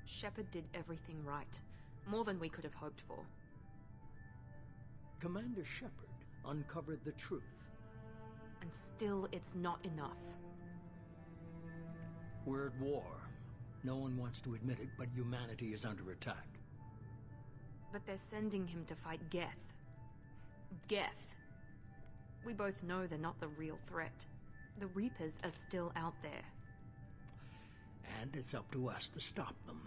Shepard did everything right. More than we could have hoped for. Commander Shepard uncovered the truth. And still, it's not enough. We're at war. No one wants to admit it, but humanity is under attack. But they're sending him to fight Geth. Geth. We both know they're not the real threat. The Reapers are still out there. And it's up to us to stop them.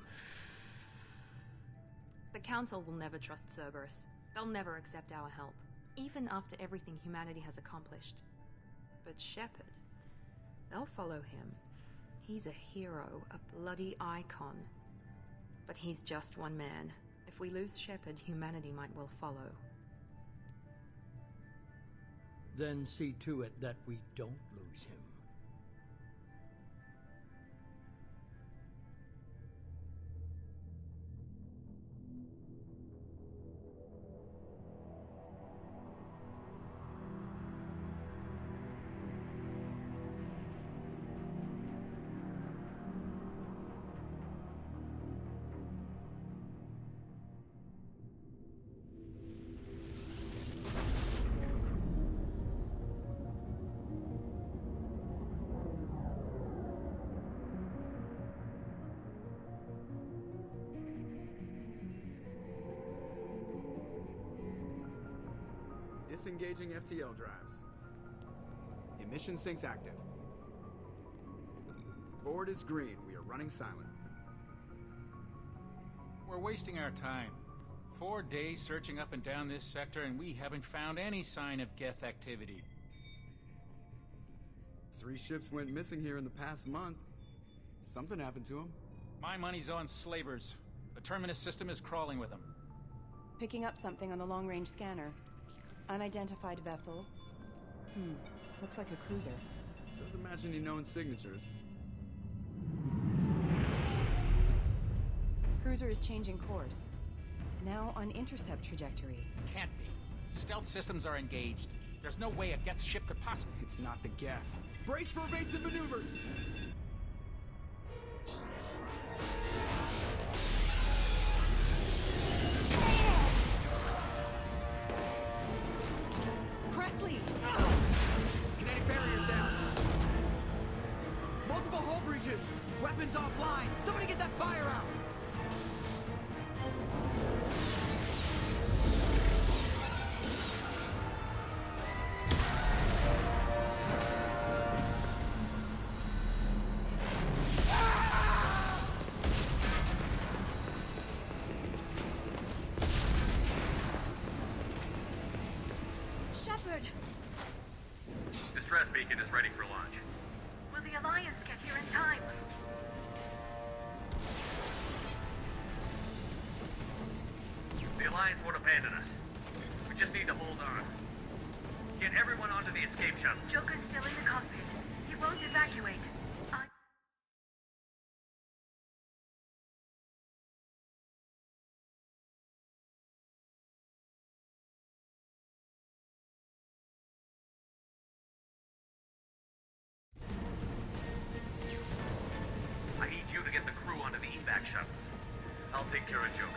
The Council will never trust Cerberus. They'll never accept our help, even after everything humanity has accomplished. But Shepard, they'll follow him. He's a hero, a bloody icon. But he's just one man. If we lose Shepard, humanity might well follow. Then see to it that we don't lose him. Disengaging FTL drives. Emission sinks active. Board is green. We are running silent. We're wasting our time. 4 days searching up and down this sector, and we haven't found any sign of Geth activity. 3 ships went missing here in the past month. Something happened to them. My money's on slavers. The Terminus system is crawling with them. Picking up something on the long-range scanner. Unidentified vessel. Looks like a cruiser. Doesn't match any known signatures. Cruiser is changing course. Now on intercept trajectory. Can't be. Stealth systems are engaged. There's no way a Geth ship could possibly... It's not the Geth. Brace for evasive maneuvers! Presley! Kinetic barriers down. Multiple hull breaches. Weapons offline. Somebody get that fire out. Shepard! Distress beacon is ready for launch. Will the Alliance get here in time? The Alliance won't abandon us. We just need to hold on. Get everyone onto the escape shuttle. Joker's still in the cockpit. He won't evacuate. I need you to get the crew onto the evac shuttles. I'll take care of Joker.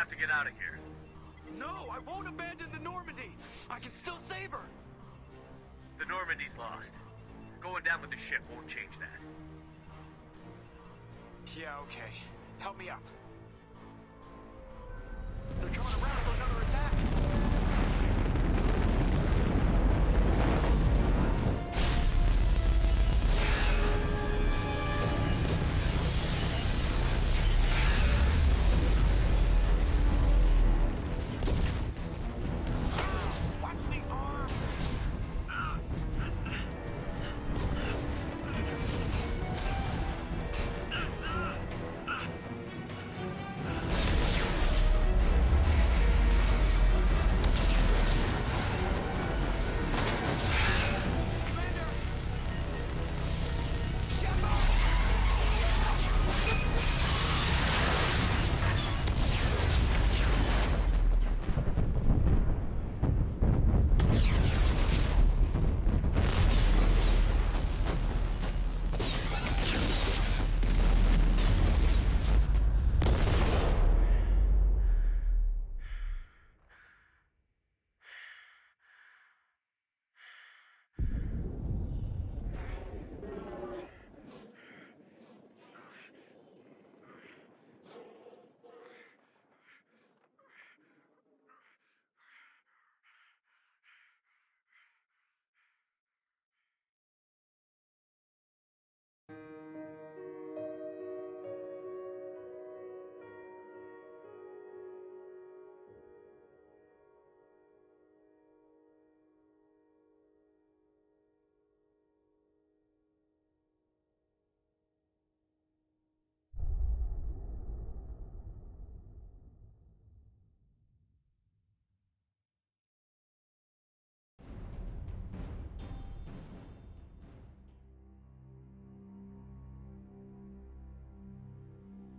have to get out of here. No, I won't abandon the Normandy! I can still save her! The Normandy's lost. Going down with the ship won't change that. Yeah, okay. Help me up. They're coming around for another attack! Watch the arm!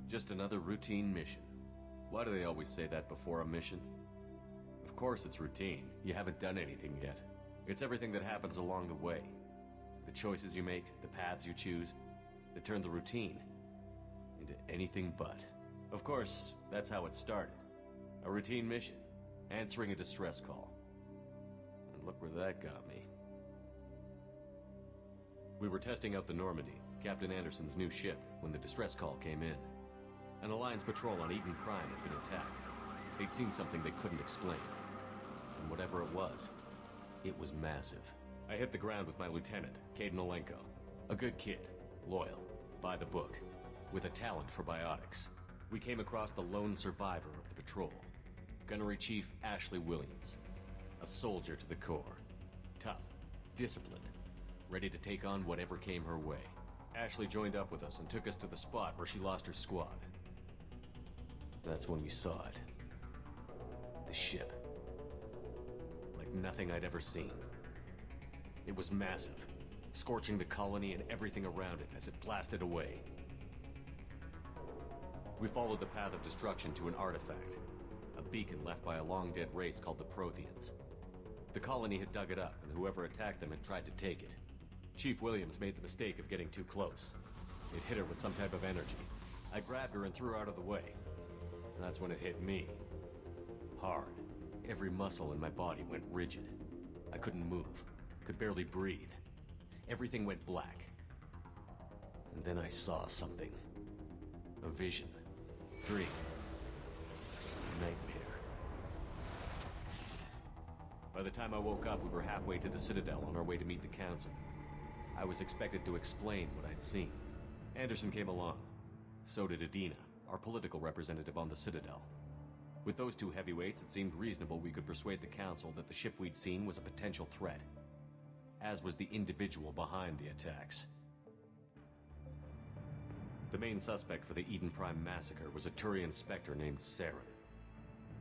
Just another routine mission. Why do they always say that before a mission? Of course it's routine. You haven't done anything yet. It's everything that happens along the way. The choices you make, the paths you choose, that turn the routine into anything but. Of course, that's how it started. A routine mission, answering a distress call. And look where that got me. We were testing out the Normandy, Captain Anderson's new ship, when the distress call came in. An Alliance patrol on Eden Prime had been attacked. They'd seen something they couldn't explain. And whatever it was massive. I hit the ground with my lieutenant, Caden Olenko. A good kid, loyal, by the book, with a talent for biotics. We came across the lone survivor of the patrol, Gunnery Chief Ashley Williams. A soldier to the core. Tough, disciplined, ready to take on whatever came her way. Ashley joined up with us and took us to the spot where she lost her squad. That's when we saw it. The ship. Like nothing I'd ever seen. It was massive, scorching the colony and everything around it as it blasted away. We followed the path of destruction to an artifact, a beacon left by a long-dead race called the Protheans. The colony had dug it up, and whoever attacked them had tried to take it. Chief Williams made the mistake of getting too close. It hit her with some type of energy. I grabbed her and threw her out of the way. That's when it hit me. Hard. Every muscle in my body went rigid. I couldn't move. Could barely breathe. Everything went black. And then I saw something. A vision. Dream. Nightmare. By the time I woke up, we were halfway to the Citadel on our way to meet the Council. I was expected to explain what I'd seen. Anderson came along. So did Adina, our political representative on the Citadel. With those two heavyweights, it seemed reasonable we could persuade the Council that the ship we'd seen was a potential threat. As was the individual behind the attacks. The main suspect for the Eden Prime massacre was a Turian Spectre named Saren.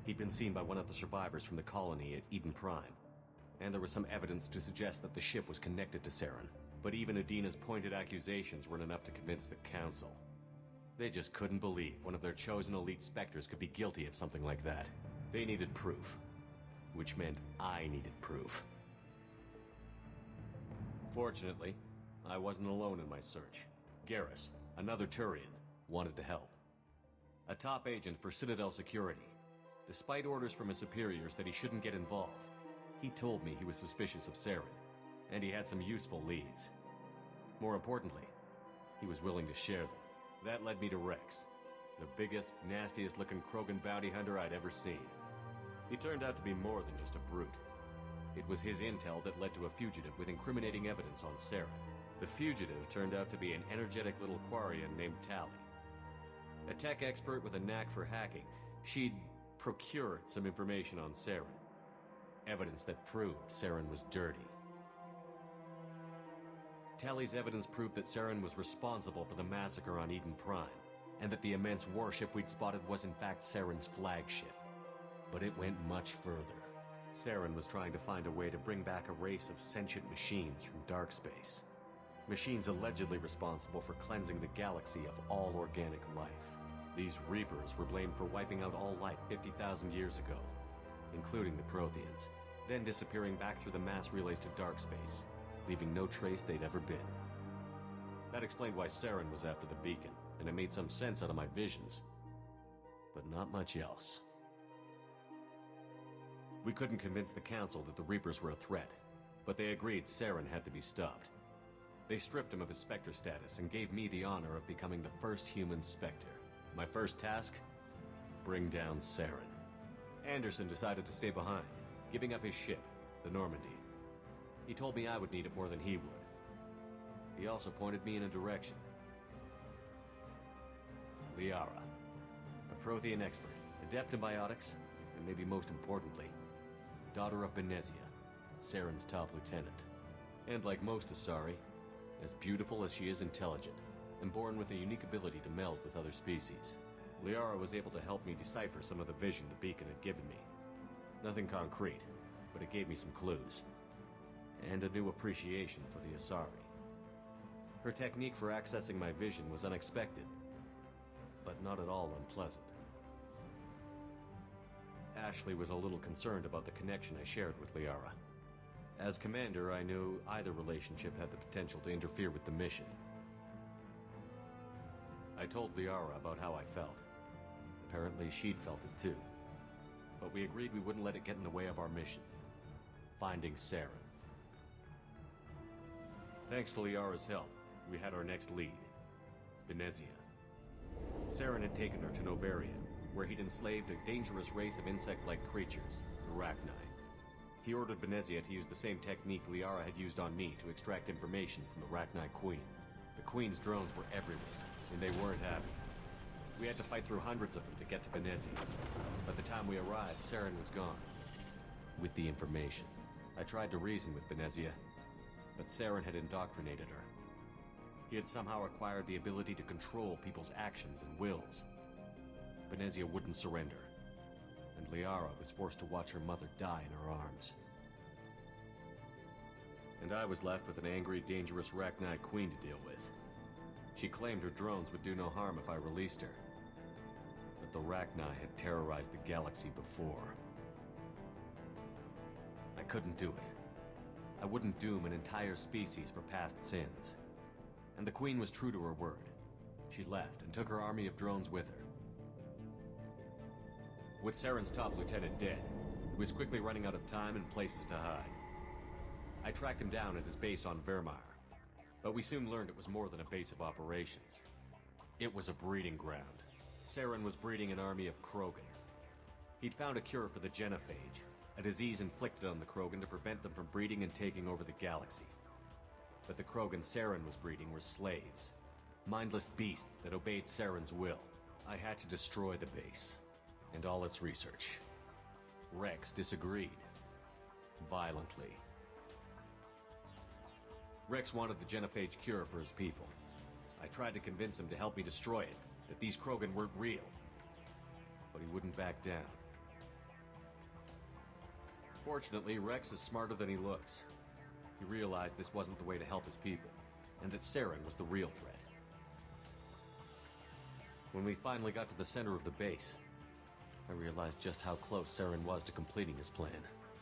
He'd been seen by one of the survivors from the colony at Eden Prime, and there was some evidence to suggest that the ship was connected to Saren. But even Adina's pointed accusations weren't enough to convince the Council. They just couldn't believe one of their chosen elite Spectres could be guilty of something like that. They needed proof. Which meant I needed proof. Fortunately, I wasn't alone in my search. Garrus, another Turian, wanted to help. A top agent for Citadel Security, Despite orders from his superiors that he shouldn't get involved, he told me he was suspicious of Saren, and he had some useful leads. More importantly, he was willing to share them. That led me to Rex, the biggest, nastiest-looking Krogan bounty hunter I'd ever seen. He turned out to be more than just a brute. It was his intel that led to a fugitive with incriminating evidence on Saren. The fugitive turned out to be an energetic little Quarian named Tally. A tech expert with a knack for hacking, she'd procured some information on Saren. Evidence that proved Saren was dirty. Tally's evidence proved that Saren was responsible for the massacre on Eden Prime, and that the immense warship we'd spotted was in fact Saren's flagship. But it went much further. Saren was trying to find a way to bring back a race of sentient machines from dark space. Machines allegedly responsible for cleansing the galaxy of all organic life. These Reapers were blamed for wiping out all life 50,000 years ago, including the Protheans, then disappearing back through the mass relays to dark space, leaving no trace they'd ever been. That explained why Saren was after the beacon, and it made some sense out of my visions. But not much else. We couldn't convince the Council that the Reapers were a threat, but they agreed Saren had to be stopped. They stripped him of his Spectre status and gave me the honor of becoming the first human Spectre. My first task? Bring down Saren. Anderson decided to stay behind, giving up his ship, the Normandy. He told me I would need it more than he would. He also pointed me in a direction. Liara, a Prothean expert, adept in biotics, and maybe most importantly, daughter of Benezia, Saren's top lieutenant. And like most Asari, as beautiful as she is intelligent, and born with a unique ability to meld with other species. Liara was able to help me decipher some of the vision the beacon had given me. Nothing concrete, but it gave me some clues. And a new appreciation for the Asari. Her technique for accessing my vision was unexpected, but not at all unpleasant. Ashley was a little concerned about the connection I shared with Liara. As commander, I knew either relationship had the potential to interfere with the mission. I told Liara about how I felt. Apparently she'd felt it too. But we agreed we wouldn't let it get in the way of our mission. Finding Saren. Thanks to Liara's help, we had our next lead. Benezia. Saren had taken her to Novaria, where he'd enslaved a dangerous race of insect-like creatures, the Rachni. He ordered Benezia to use the same technique Liara had used on me to extract information from the Rachni Queen. The Queen's drones were everywhere, and they weren't happy. We had to fight through hundreds of them to get to Benezia. By the time we arrived, Saren was gone. With the information. I tried to reason with Benezia, but Saren had indoctrinated her. He had somehow acquired the ability to control people's actions and wills. Benezia wouldn't surrender, and Liara was forced to watch her mother die in her arms. And I was left with an angry, dangerous Rachni Queen to deal with. She claimed her drones would do no harm if I released her. But the Rachni had terrorized the galaxy before. I couldn't do it. I wouldn't doom an entire species for past sins. And the Queen was true to her word. She left and took her army of drones with her. With Saren's top lieutenant dead, he was quickly running out of time and places to hide. I tracked him down at his base on Vermeer, but we soon learned it was more than a base of operations. It was a breeding ground. Saren was breeding an army of Krogan. He'd found a cure for the genophage, a disease inflicted on the Krogan to prevent them from breeding and taking over the galaxy. But the Krogan Saren was breeding were slaves, mindless beasts that obeyed Saren's will. I had to destroy the base, and all its research. Rex disagreed. Violently. Rex wanted the genophage cure for his people. I tried to convince him to help me destroy it, that these Krogan weren't real. But he wouldn't back down. Fortunately, Rex is smarter than he looks. He realized this wasn't the way to help his people, and that Saren was the real threat. When we finally got to the center of the base, I realized just how close Saren was to completing his plan.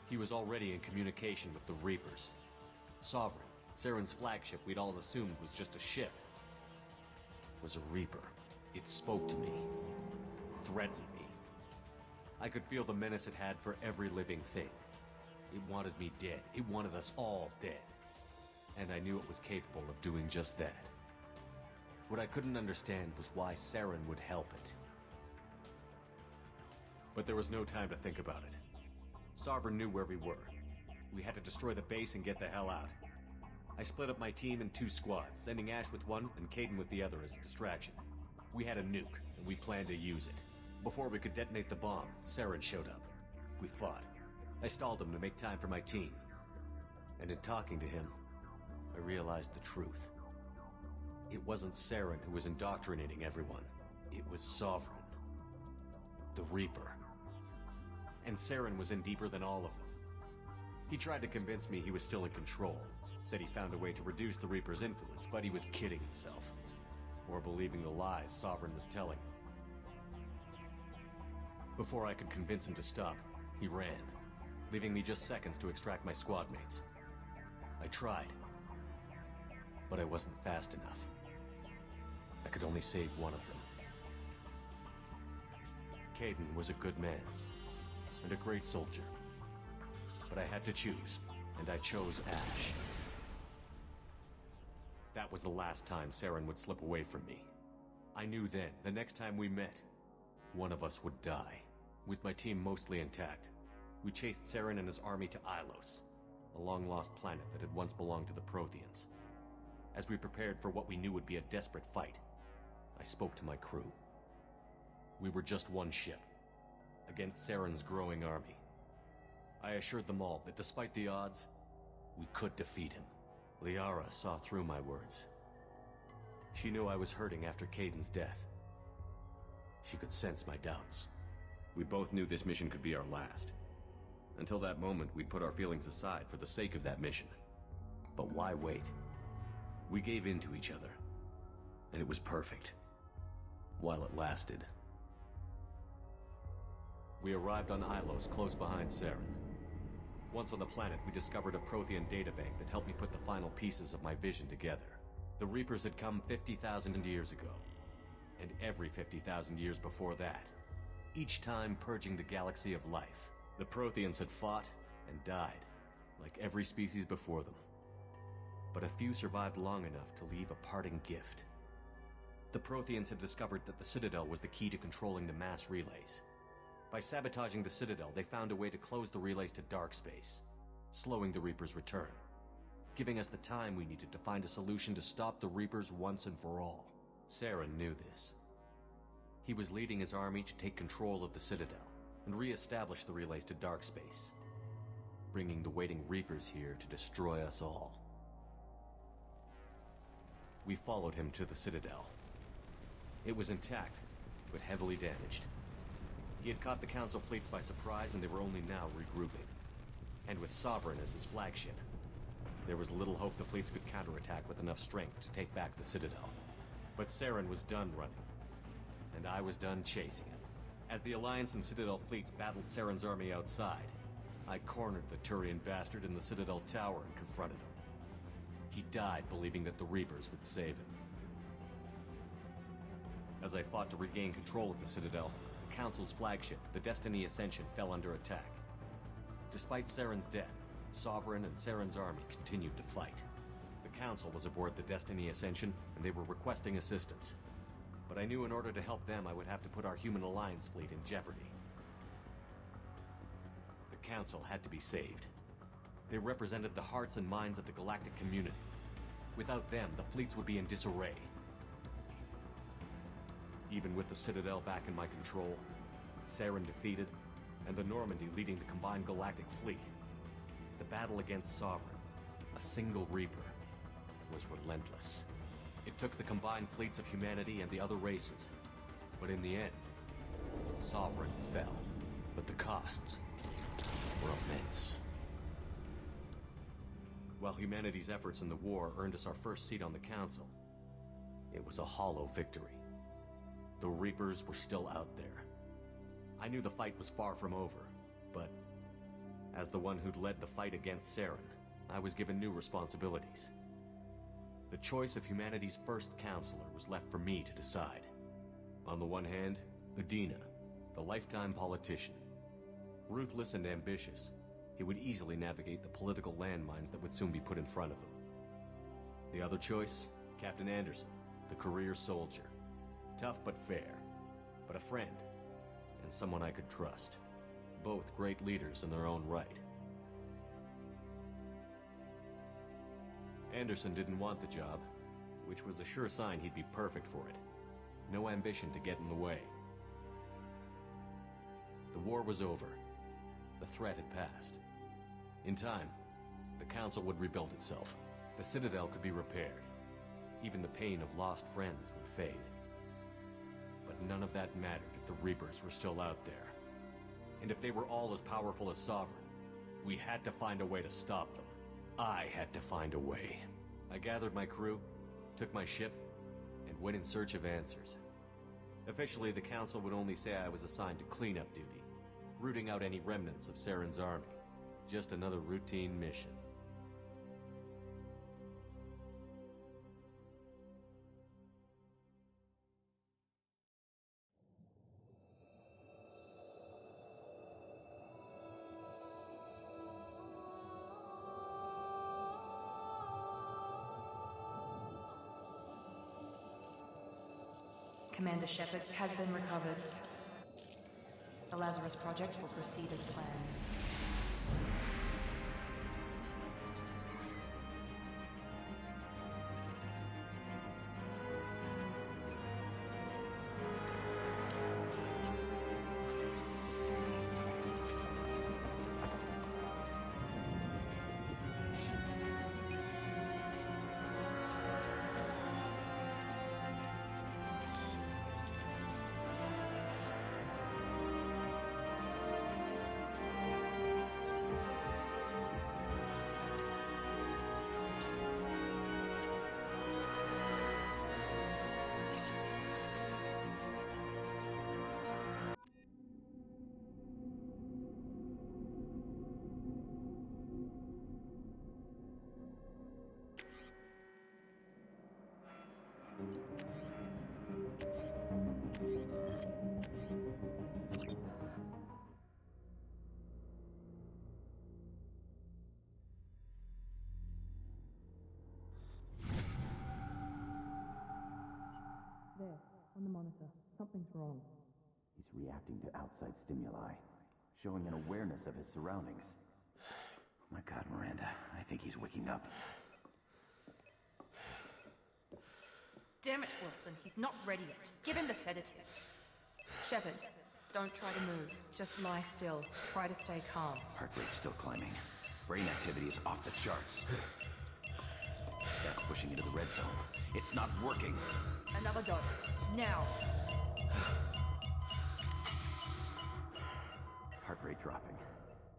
He was already in communication with the Reapers. Sovereign, Saren's flagship we'd all assumed was just a ship, was a Reaper. It spoke to me, threatened me. I could feel the menace it had for every living thing. It wanted me dead. It wanted us all dead. And I knew it was capable of doing just that. What I couldn't understand was why Saren would help it. But there was no time to think about it. Sovereign knew where we were. We had to destroy the base and get the hell out. I split up my team in 2 squads, sending Ash with one and Caden with the other as a distraction. We had a nuke, and we planned to use it. Before we could detonate the bomb, Saren showed up. We fought. I stalled him to make time for my team. And in talking to him, I realized the truth. It wasn't Saren who was indoctrinating everyone. It was Sovereign. The Reaper. And Saren was in deeper than all of them. He tried to convince me he was still in control. Said he found a way to reduce the Reaper's influence, but he was kidding himself. Or believing the lies Sovereign was telling him. Before I could convince him to stop, he ran, leaving me just seconds to extract my squad mates. I tried, but I wasn't fast enough. I could only save one of them. Caden was a good man, and a great soldier. But I had to choose, and I chose Ash. That was the last time Saren would slip away from me. I knew then, the next time we met, one of us would die. With my team mostly intact, we chased Saren and his army to Ilos, a long-lost planet that had once belonged to the Protheans. As we prepared for what we knew would be a desperate fight, I spoke to my crew. We were just one ship, against Saren's growing army. I assured them all that despite the odds, we could defeat him. Liara saw through my words. She knew I was hurting after Caden's death. She could sense my doubts. We both knew this mission could be our last. Until that moment, we'd put our feelings aside for the sake of that mission. But why wait? We gave in to each other, and it was perfect. While it lasted. We arrived on Ilos, close behind Saren. Once on the planet, we discovered a Prothean databank that helped me put the final pieces of my vision together. The Reapers had come 50,000 years ago, and every 50,000 years before that, each time purging the galaxy of life. The Protheans had fought and died, like every species before them. But a few survived long enough to leave a parting gift. The Protheans had discovered that the Citadel was the key to controlling the mass relays. By sabotaging the Citadel, they found a way to close the relays to dark space, slowing the Reaper's return, giving us the time we needed to find a solution to stop the Reapers once and for all. Saren knew this. He was leading his army to take control of the Citadel and re-establish the relays to dark space, bringing the waiting Reapers here to destroy us all. We followed him to the Citadel. It was intact, but heavily damaged. He had caught the Council fleets by surprise, and they were only now regrouping. And with Sovereign as his flagship, there was little hope the fleets could counterattack with enough strength to take back the Citadel. But Saren was done running, and I was done chasing him. As the Alliance and Citadel fleets battled Saren's army outside, I cornered the Turian bastard in the Citadel tower and confronted him. He died believing that the Reapers would save him. As I fought to regain control of the Citadel, the Council's flagship, the Destiny Ascension, fell under attack. Despite Saren's death, Sovereign and Saren's army continued to fight. The Council was aboard the Destiny Ascension, and they were requesting assistance. But I knew in order to help them, I would have to put our human alliance fleet in jeopardy. The Council had to be saved. They represented the hearts and minds of the galactic community. Without them, the fleets would be in disarray. Even with the Citadel back in my control, Saren defeated, and the Normandy leading the combined galactic fleet, the battle against Sovereign, a single Reaper, was relentless. It took the combined fleets of humanity and the other races, but in the end, Sovereign fell. But the costs were immense. While humanity's efforts in the war earned us our first seat on the Council, it was a hollow victory. The Reapers were still out there. I knew the fight was far from over, but as the one who'd led the fight against Saren, I was given new responsibilities. The choice of humanity's first counselor was left for me to decide. On the one hand, Udina, the lifetime politician, Ruthless and ambitious, he would easily navigate the political landmines that would soon be put in front of him. The other choice? Captain Anderson, the career soldier. Tough but fair, but a friend, and someone I could trust. Both great leaders in their own right. Anderson didn't want the job, which was a sure sign he'd be perfect for it. No ambition to get in the way. The war was over. The threat had passed. In time, the Council would rebuild itself. The Citadel could be repaired. Even the pain of lost friends would fade. But none of that mattered if the Reapers were still out there. And if they were all as powerful as Sovereign, we had to find a way to stop them. I had to find a way. I gathered my crew, took my ship, and went in search of answers. Officially, the Council would only say I was assigned to cleanup duty, rooting out any remnants of Saren's army. Just another routine mission. Commander Shepard has been recovered. The Lazarus Project will proceed as planned. There, on the monitor. Something's wrong. He's reacting to outside stimuli, showing an awareness of his surroundings. Oh my God, Miranda, I think he's waking up. Damn it, Wilson, he's not ready yet. Give him the sedative. Shepard, don't try to move. Just lie still. Try to stay calm. Heart rate's still climbing. Brain activity is off the charts. Stats pushing into the red zone. It's not working. Another dose. Now. Heart rate dropping.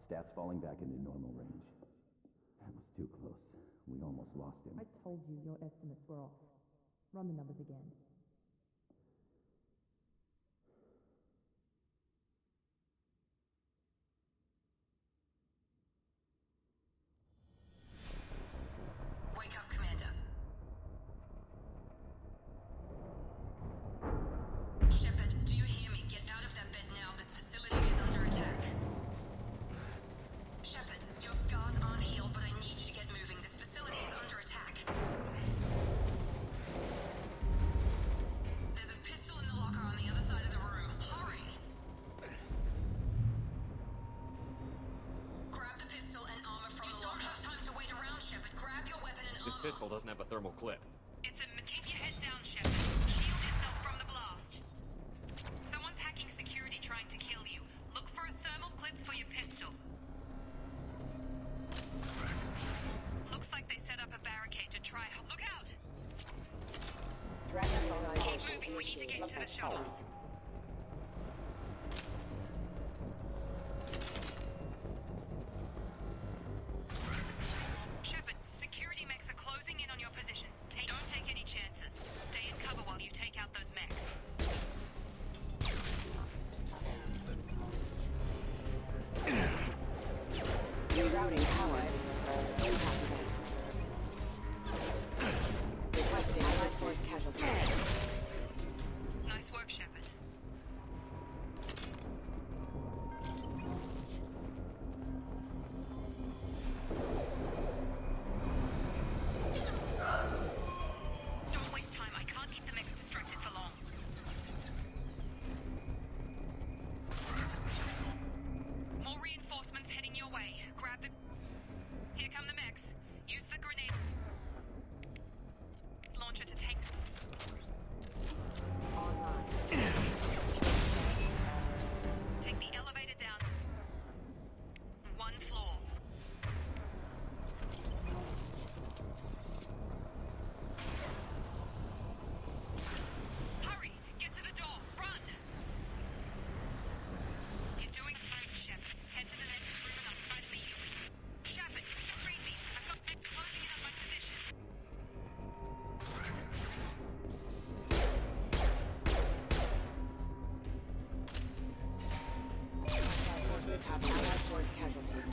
Stats falling back into normal range. That was too close. We almost lost him. I told you your estimates were off. Run the numbers again. Wake up, Commander. Shepard, do you hear me? Get out of that bed now. This facility is under attack. Shepard, your scars aren't healed, but I need you to get moving. This facility is under attack. There's a pistol in the locker on the other side of the room. Hurry! Grab the pistol and armor from the locker. You don't have time to wait around, Shepard. Grab your weapon and armor. This pistol doesn't have a thermal clip. Keep your head down, Shepard. Shield yourself from the blast. Someone's hacking security trying to kill you. Look for a thermal clip for your pistol. Looks like they set up a barricade to try. Look out! Keep moving. We need to get to the shuttles. Shepard, security mechs are closing in on your position. Don't take any chances. Stay in cover while you take out those mechs. Rerouting power. Requesting Task Force casualty. Nice work, Shepard.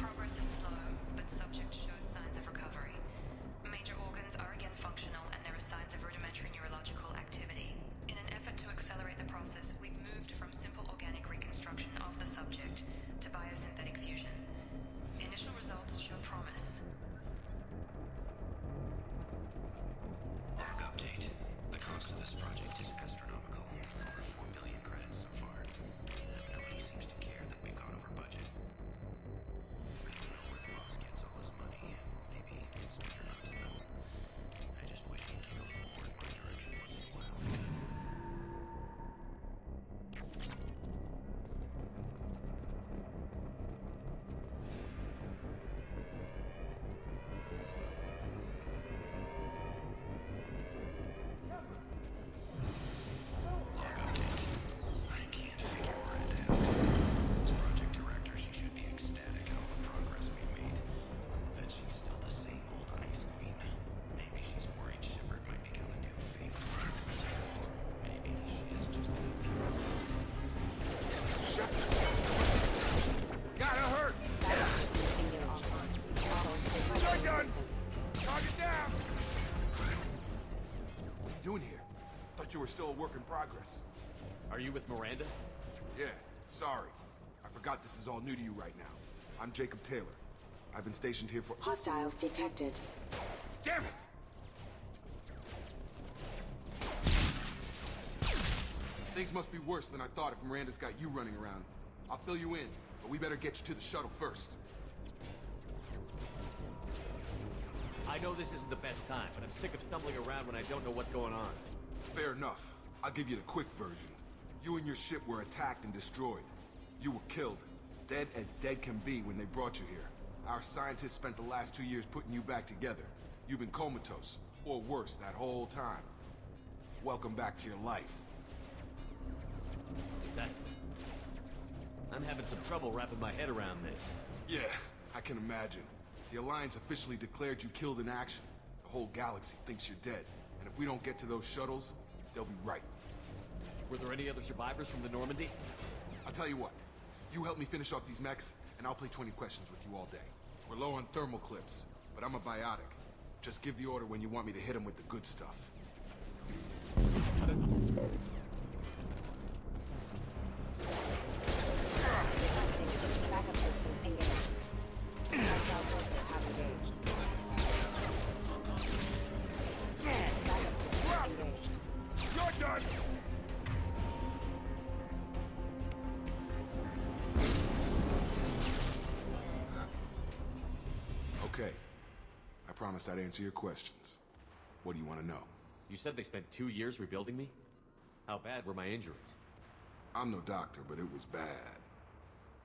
Progress is slow, but subject shows signs of recovery. Major organs are again functional, and there are signs of rudimentary neurological activity. In an effort to accelerate the process, we've moved from simple organic reconstruction of the subject to biosynthetic fusion. Initial results show promise. Log update. The cost of this project is astronomical. Over 4 billion credits so far. Nobody seems to care that we've gone over budget. I don't know where the boss gets all this money. Maybe it's better not to know. I just wish he'd give a little more in my direction once in a while. Log update. I can't figure Miranda out. As project director, she should be ecstatic at all the progress we've made. Bet she's still the same old ice queen. Maybe she's worried Shepard might become a new favorite. Or maybe she is just a Gotta hurt! Shotgun! Target down! What are you doing here? Thought you were still a work in progress. Are you with Miranda? Yeah, sorry. I forgot this is all new to you right now. I'm Jacob Taylor. I've been stationed here for— Hostiles detected. Damn it! Things must be worse than I thought if Miranda's got you running around. I'll fill you in, but we better get you to the shuttle first. I know this isn't the best time, but I'm sick of stumbling around when I don't know what's going on. Fair enough. I'll give you the quick version. You and your ship were attacked and destroyed. You were killed. Dead as dead can be when they brought you here. Our scientists spent the last 2 years putting you back together. You've been comatose, or worse, that whole time. Welcome back to your life. I'm having some trouble wrapping my head around this. Yeah, I can imagine. The Alliance officially declared you killed in action. The whole galaxy thinks you're dead. And if we don't get to those shuttles, they'll be right. Were there any other survivors from the Normandy? I'll tell you what. You help me finish off these mechs, and I'll play 20 questions with you all day. We're low on thermal clips, but I'm a biotic. Just give the order when you want me to hit them with the good stuff. Backup systems engaged. Hostile forces have engaged. Backup systems engaged. You're done! Okay. I promised I'd answer your questions. What do you want to know? You said they spent 2 years rebuilding me? How bad were my injuries? I'm no doctor, but it was bad.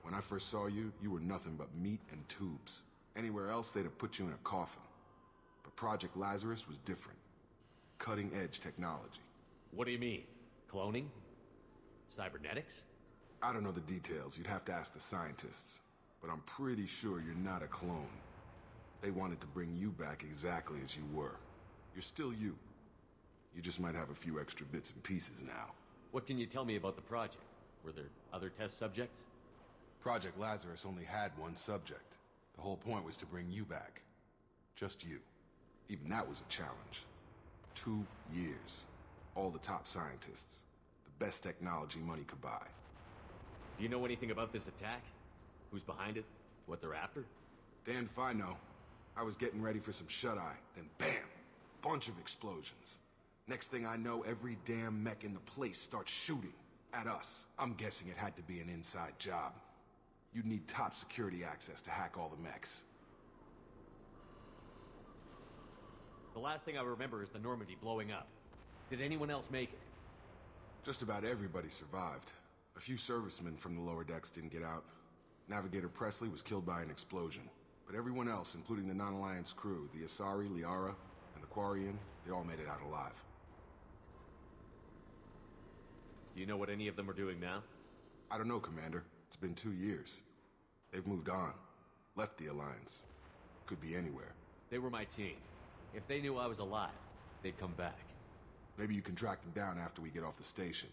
When I first saw you, you were nothing but meat and tubes. Anywhere else, they'd have put you in a coffin. But Project Lazarus was different. Cutting-edge technology. What do you mean? Cloning? Cybernetics? I don't know the details. You'd have to ask the scientists. But I'm pretty sure you're not a clone. They wanted to bring you back exactly as you were. You're still you. You just might have a few extra bits and pieces now. What can you tell me about the project? Were there other test subjects? Project Lazarus only had one subject. The whole point was to bring you back. Just you. Even that was a challenge. 2 years. All the top scientists. The best technology money could buy. Do you know anything about this attack? Who's behind it? What they're after? Damned if I know. I was getting ready for some shut-eye, then bam! Bunch of explosions. Next thing I know, every damn mech in the place starts shooting. At us. I'm guessing it had to be an inside job. You'd need top security access to hack all the mechs. The last thing I remember is the Normandy blowing up. Did anyone else make it? Just about everybody survived. A few servicemen from the lower decks didn't get out. Navigator Presley was killed by an explosion. But everyone else, including the non-Alliance crew, the Asari, Liara, and the Quarian, they all made it out alive. Do you know what any of them are doing now? I don't know, Commander. It's been 2 years. They've moved on. Left the Alliance. Could be anywhere. They were my team. If they knew I was alive, they'd come back. Maybe you can track them down after we get off the station.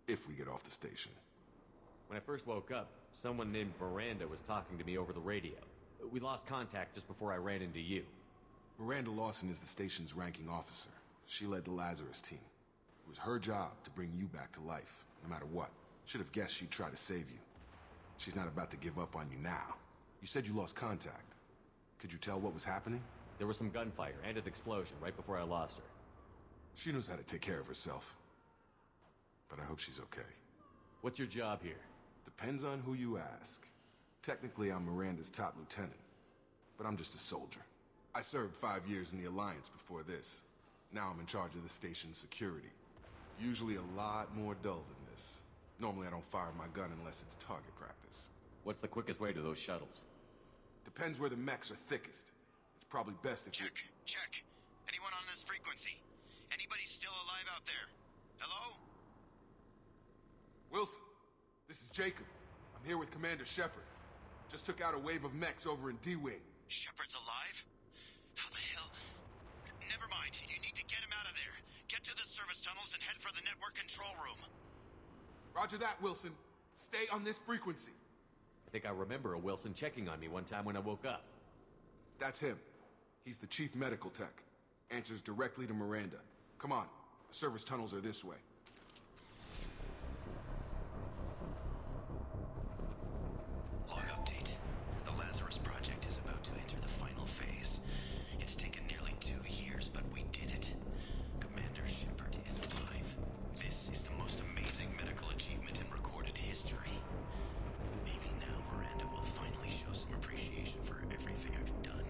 If we get off the station. When I first woke up, someone named Miranda was talking to me over the radio. We lost contact just before I ran into you. Miranda Lawson is the station's ranking officer. She led the Lazarus team. It was her job to bring you back to life, no matter what. Should have guessed she'd try to save you. She's not about to give up on you now. You said you lost contact. Could you tell what was happening? There was some gunfire and an explosion right before I lost her. She knows how to take care of herself. But I hope she's okay. What's your job here? Depends on who you ask. Technically, I'm Miranda's top lieutenant. But I'm just a soldier. I served 5 years in the Alliance before this. Now I'm in charge of the station's security. Usually a lot more dull than this. Normally I don't fire my gun unless it's target practice. What's the quickest way to those shuttles? Depends where the mechs are thickest. It's probably best if Check. Anyone on this frequency? Anybody still alive out there? Hello? Wilson, this is Jacob. I'm here with Commander Shepard. Just took out a wave of mechs over in D-Wing. Shepard's alive? How the hell? Never mind. You need to get him out of there. Get to the service tunnels and head for the network control room. Roger that, Wilson. Stay on this frequency. I think I remember a Wilson checking on me one time when I woke up. That's him. He's the chief medical tech. Answers directly to Miranda. Come on. The service tunnels are this way. Log update. The Lazarus project is about to enter the final phase. It's taken nearly 2 years, but we did it. Commander Shepard is alive. This is the most amazing medical achievement in recorded history. Maybe now Miranda will finally show some appreciation for everything I've done.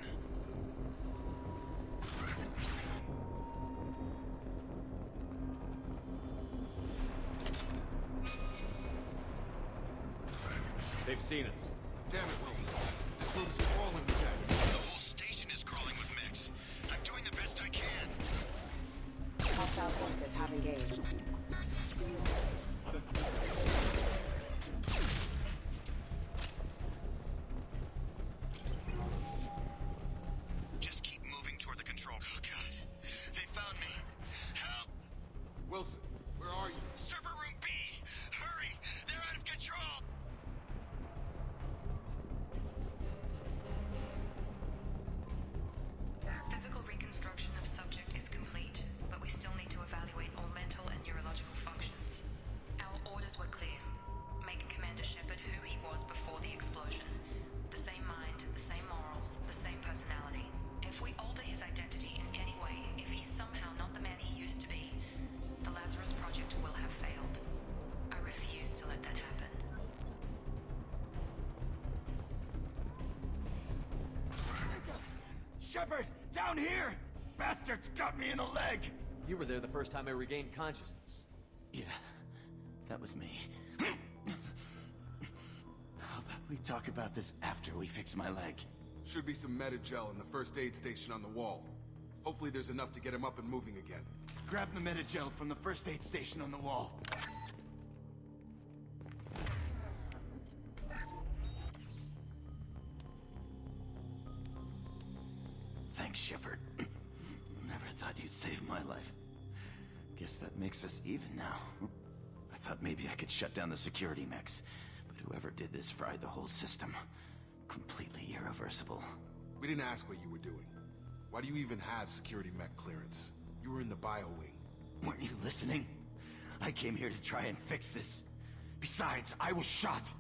They've seen us. Damn it, Wilson. This room is crawling with mechs. The whole station is crawling with mechs. I'm doing the best I can. Hostile forces have engaged. Just keep moving toward the control. Oh, God. They found me. Help! Wilson, where are you? Server room B! Hurry! They're out of control! Physical reconstruction of subject is complete, but we still need to evaluate all mental and neurological functions. Our orders were clear. Make Commander Shepard who he was before the explosion. The same mind, the same morals, the same personality. If we alter his identity in any way, if he's somehow not the man he used to be, the Lazarus Project will have failed. I refuse to let that happen. Shepard! Down here! Bastards got me in the leg! You were there the first time I regained consciousness. Yeah, that was me. How about we talk about this after we fix my leg? Should be some Medi-gel in the first aid station on the wall. Hopefully there's enough to get him up and moving again. Grab the Medi-gel from the first aid station on the wall. Thanks, Shepard. Never thought you'd save my life. Guess that makes us even now. I thought maybe I could shut down the security mechs, but whoever did this fried the whole system. Completely irreversible. We didn't ask what you were doing. Why do you even have security mech clearance? You were in the bio wing. Weren't you listening? I came here to try and fix this. Besides, I was shot.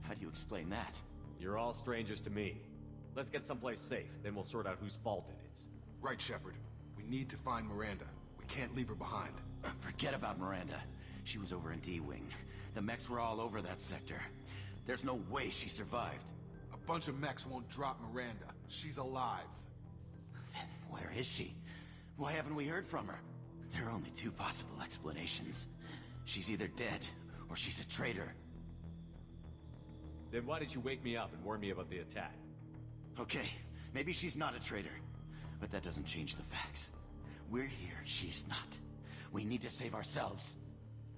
How do you explain that? You're all strangers to me. Let's get someplace safe, then we'll sort out whose fault it is. Right, Shepard. We need to find Miranda. We can't leave her behind. Forget about Miranda. She was over in D-Wing. The mechs were all over that sector. There's no way she survived. A bunch of mechs won't drop Miranda. She's alive. Then where is she? Why haven't we heard from her? There are only 2 possible explanations. She's either dead, or she's a traitor. Then why did you wake me up and warn me about the attack? Okay, maybe she's not a traitor. But that doesn't change the facts. We're here, she's not. We need to save ourselves.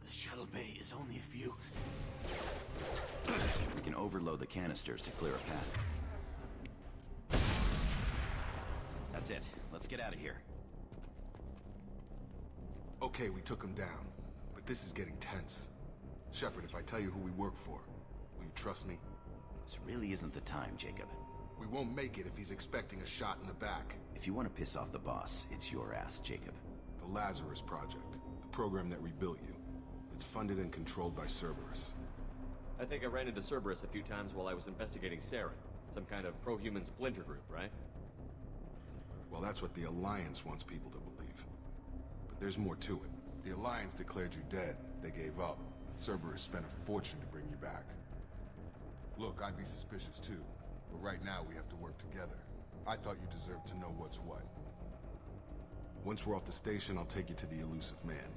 The shuttle bay is only a few... We can overload the canisters to clear a path. That's it. Let's get out of here. Okay, we took him down. But this is getting tense. Shepard, if I tell you who we work for, will you trust me? This really isn't the time, Jacob. We won't make it if he's expecting a shot in the back. If you want to piss off the boss, it's your ass, Jacob. The Lazarus Project, the program that rebuilt you. It's funded and controlled by Cerberus. I think I ran into Cerberus a few times while I was investigating Saren. Some kind of pro-human splinter group, right? Well, that's what the Alliance wants people to believe. But there's more to it. The Alliance declared you dead. They gave up. Cerberus spent a fortune to bring you back. Look, I'd be suspicious too. But right now, we have to work together. I thought you deserved to know what's what. Once we're off the station, I'll take you to the Illusive Man.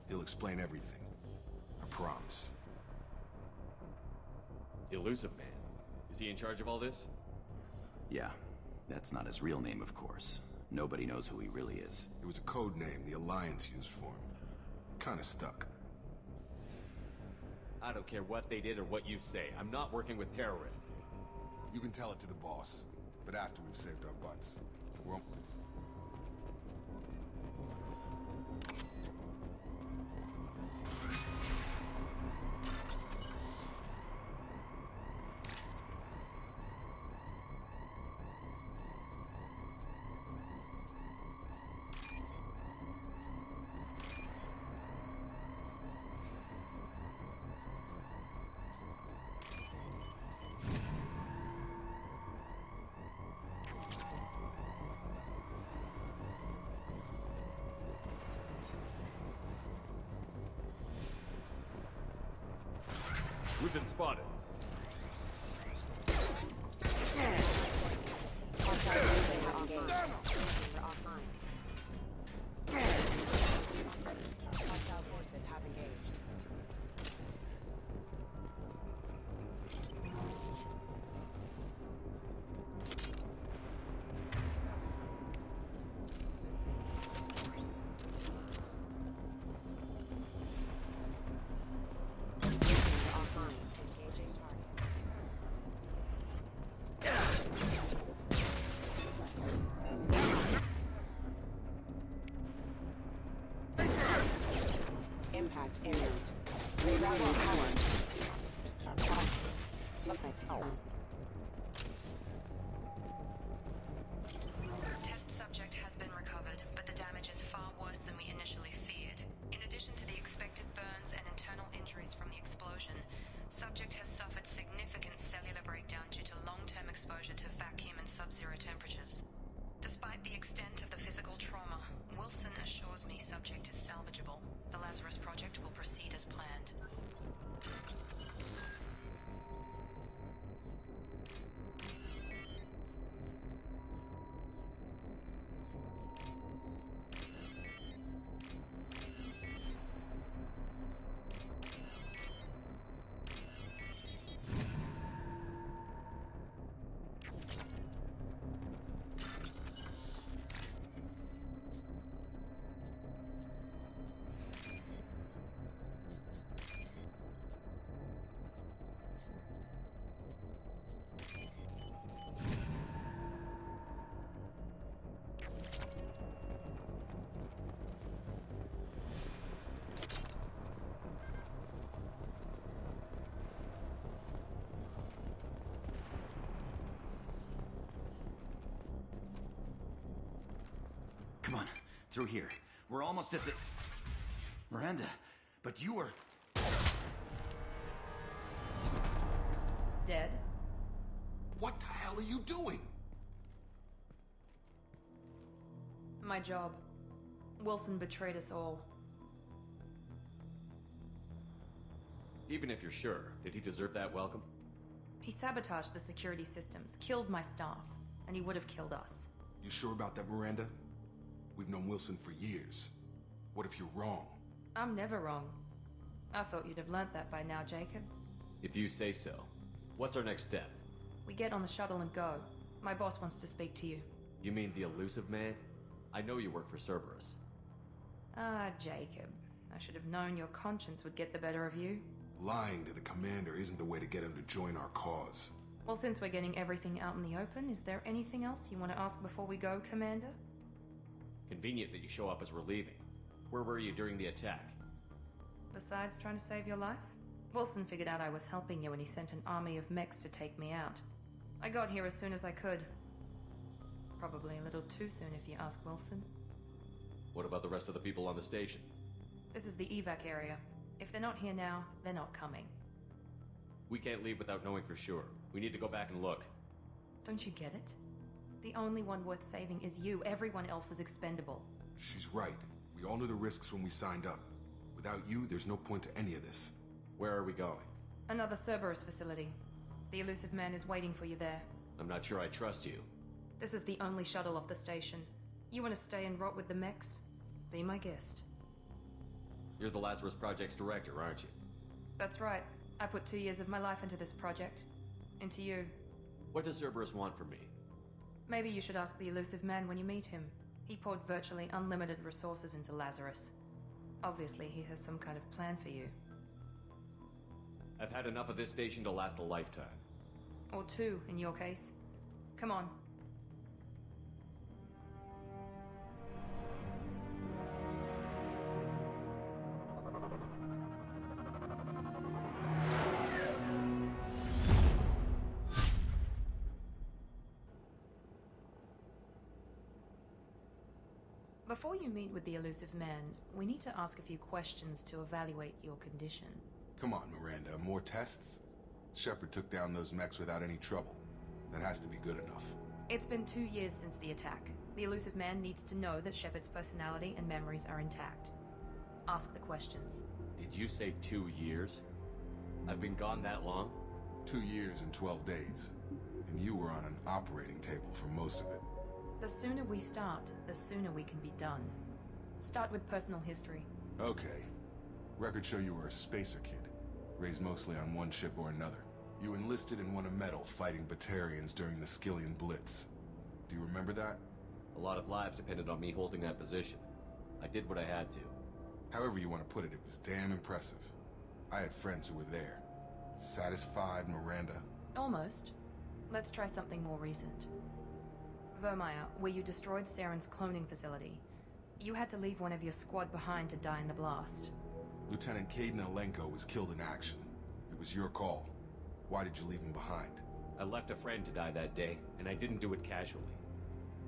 He'll explain everything. I promise. Illusive Man? Is he in charge of all this? Yeah. That's not his real name, of course. Nobody knows who he really is. It was a code name the Alliance used for him. Kinda stuck. I don't care what they did or what you say. I'm not working with terrorists. You can tell it to the boss, but after we've saved our butts. We're... We've been spotted. Hostile forces have engaged. Impact imminent. Rerouting power. Test subject has been recovered, but the damage is far worse than we initially feared. In addition to the expected burns and internal injuries from the explosion, subject has suffered significant cellular breakdown due to long-term exposure to vacuum and sub-zero temperatures. Despite the extent of the physical trauma, Wilson assures me subject is salvageable. The Lazarus Project will proceed as planned. Come on, through here. We're almost at the... Miranda, but you were... Dead? What the hell are you doing? My job. Wilson betrayed us all. Even if you're sure, did he deserve that welcome? He sabotaged the security systems, killed my staff, and he would have killed us. You sure about that, Miranda? We've known Wilson for years. What if you're wrong? I'm never wrong. I thought you'd have learnt that by now, Jacob. If you say so. What's our next step? We get on the shuttle and go. My boss wants to speak to you. You mean the Illusive Man? I know you work for Cerberus. Ah, Jacob. I should have known your conscience would get the better of you. Lying to the commander isn't the way to get him to join our cause. Well, since we're getting everything out in the open, is there anything else you want to ask before we go, Commander? Convenient that you show up as we're leaving. Where were you during the attack? Besides trying to save your life? Wilson figured out I was helping you and he sent an army of mechs to take me out. I got here as soon as I could. Probably a little too soon if you ask Wilson. What about the rest of the people on the station? This is the evac area. If they're not here now, they're not coming. We can't leave without knowing for sure. We need to go back and look. Don't you get it? The only one worth saving is you. Everyone else is expendable. She's right. We all knew the risks when we signed up. Without you, there's no point to any of this. Where are we going? Another Cerberus facility. The Illusive Man is waiting for you there. I'm not sure I trust you. This is the only shuttle off the station. You want to stay and rot with the mechs? Be my guest. You're the Lazarus Project's director, aren't you? That's right. I put 2 years of my life into this project. Into you. What does Cerberus want from me? Maybe you should ask the Illusive Man when you meet him. He poured virtually unlimited resources into Lazarus. Obviously, he has some kind of plan for you. I've had enough of this station to last a lifetime. Or 2, in your case. Come on. Before you meet with the Illusive Man, we need to ask a few questions to evaluate your condition. Come on, Miranda. More tests? Shepard took down those mechs without any trouble. That has to be good enough. It's been 2 years since the attack. The Illusive Man needs to know that Shepard's personality and memories are intact. Ask the questions. Did you say 2 years? I've been gone that long? 2 years and 12 days. And you were on an operating table for most of it. The sooner we start, the sooner we can be done. Start with personal history. Okay. Records show you were a spacer kid. Raised mostly on one ship or another. You enlisted and won a medal fighting Batarians during the Skillian Blitz. Do you remember that? A lot of lives depended on me holding that position. I did what I had to. However you want to put it, it was damn impressive. I had friends who were there. Satisfied, Miranda? Almost. Let's try something more recent. Vermeer, where you destroyed Saren's cloning facility. You had to leave one of your squad behind to die in the blast. Lieutenant Caden Alenko was killed in action. It was your call. Why did you leave him behind? I left a friend to die that day, and I didn't do it casually.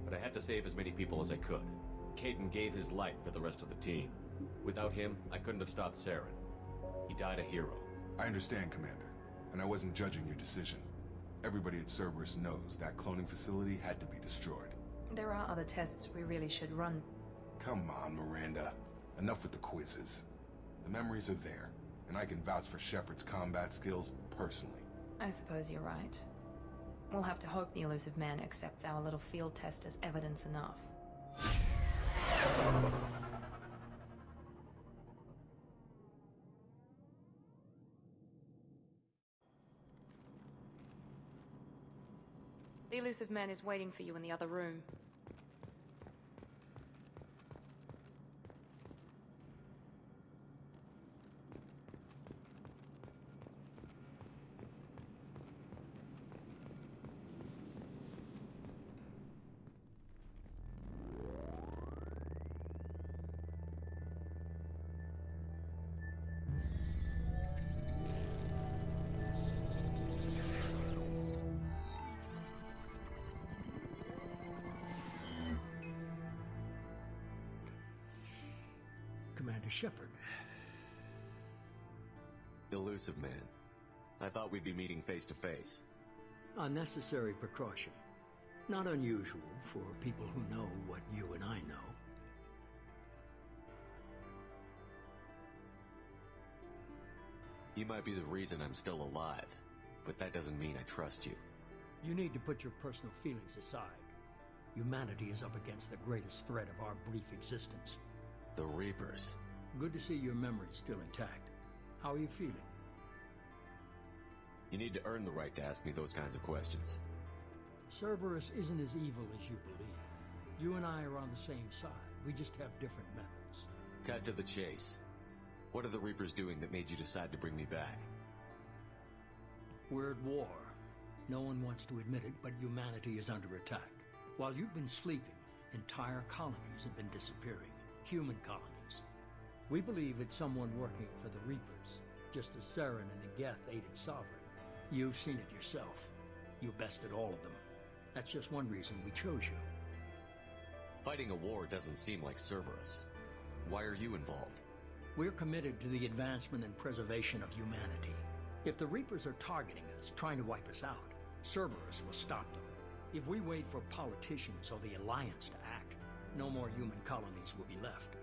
But I had to save as many people as I could. Caden gave his life for the rest of the team. Without him, I couldn't have stopped Saren. He died a hero. I understand, Commander, and I wasn't judging your decision. Everybody at Cerberus knows that cloning facility had to be destroyed. There are other tests we really should run. Come on, Miranda. Enough with the quizzes. The memories are there, and I can vouch for Shepard's combat skills personally. I suppose you're right. We'll have to hope the Illusive Man accepts our little field test as evidence enough. The Illusive Man is waiting for you in the other room. Commander Shepard. Illusive Man. I thought we'd be meeting face to face. Unnecessary precaution. Not unusual for people who know what you and I know. You might be the reason I'm still alive, but that doesn't mean I trust you. You need to put your personal feelings aside. Humanity is up against the greatest threat of our brief existence. The Reapers. Good to see your memory's still intact. How are you feeling? You need to earn the right to ask me those kinds of questions. Cerberus isn't as evil as you believe. You and I are on the same side. We just have different methods. Cut to the chase. What are the Reapers doing that made you decide to bring me back? We're at war. No one wants to admit it, but humanity is under attack. While you've been sleeping, entire colonies have been disappearing. Human colonies. We believe it's someone working for the Reapers. just as Saren and the Geth aided Sovereign. You've seen it yourself. You bested all of them. That's just one reason we chose you. Fighting a war doesn't seem like Cerberus. Why are you involved? We're committed to the advancement and preservation of humanity. If the Reapers are targeting us, trying to wipe us out, Cerberus will stop them. If we wait for politicians or the Alliance to act, no more human colonies will be left.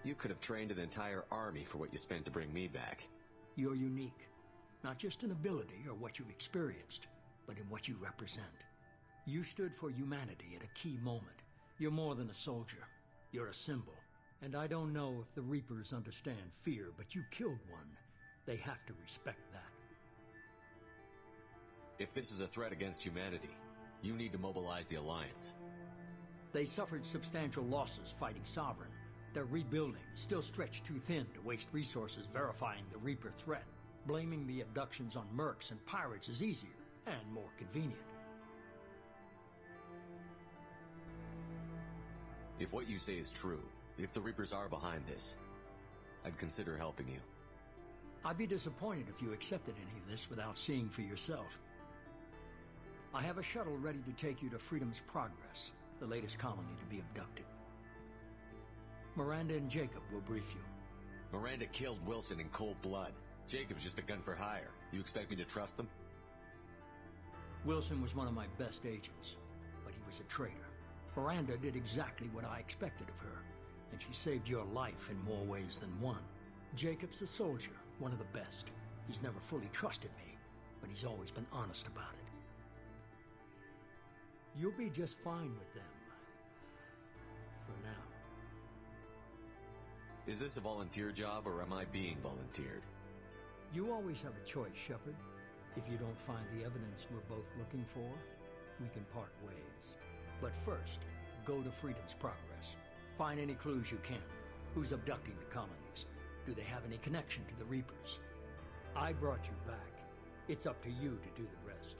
You could have trained an entire army for what you spent to bring me back. You're unique, not just in ability or what you've experienced, but in what you represent. You stood for humanity at a key moment. You're more than a soldier. You're a symbol. And I don't know if the Reapers understand fear, but you killed one. They have to respect that. If this is a threat against humanity, you need to mobilize the Alliance. They suffered substantial losses fighting Sovereign. They're rebuilding, still stretched too thin to waste resources verifying the Reaper threat. Blaming the abductions on mercs and pirates is easier and more convenient. If what you say is true, if the Reapers are behind this, I'd consider helping you. I'd be disappointed if you accepted any of this without seeing for yourself. I have a shuttle ready to take you to Freedom's Progress, the latest colony to be abducted. Miranda and Jacob will brief you. Miranda killed Wilson in cold blood. Jacob's just a gun for hire. You expect me to trust them? Wilson was one of my best agents, but he was a traitor. Miranda did exactly what I expected of her, and she saved your life in more ways than one. Jacob's a soldier, one of the best. He's never fully trusted me, but he's always been honest about it. You'll be just fine with them. For now. Is this a volunteer job, or am I being volunteered? You always have a choice, Shepard. If you don't find the evidence we're both looking for, we can part ways. But first, go to Freedom's Progress. Find any clues you can. Who's abducting the colonies? Do they have any connection to the Reapers? I brought you back. It's up to you to do the rest.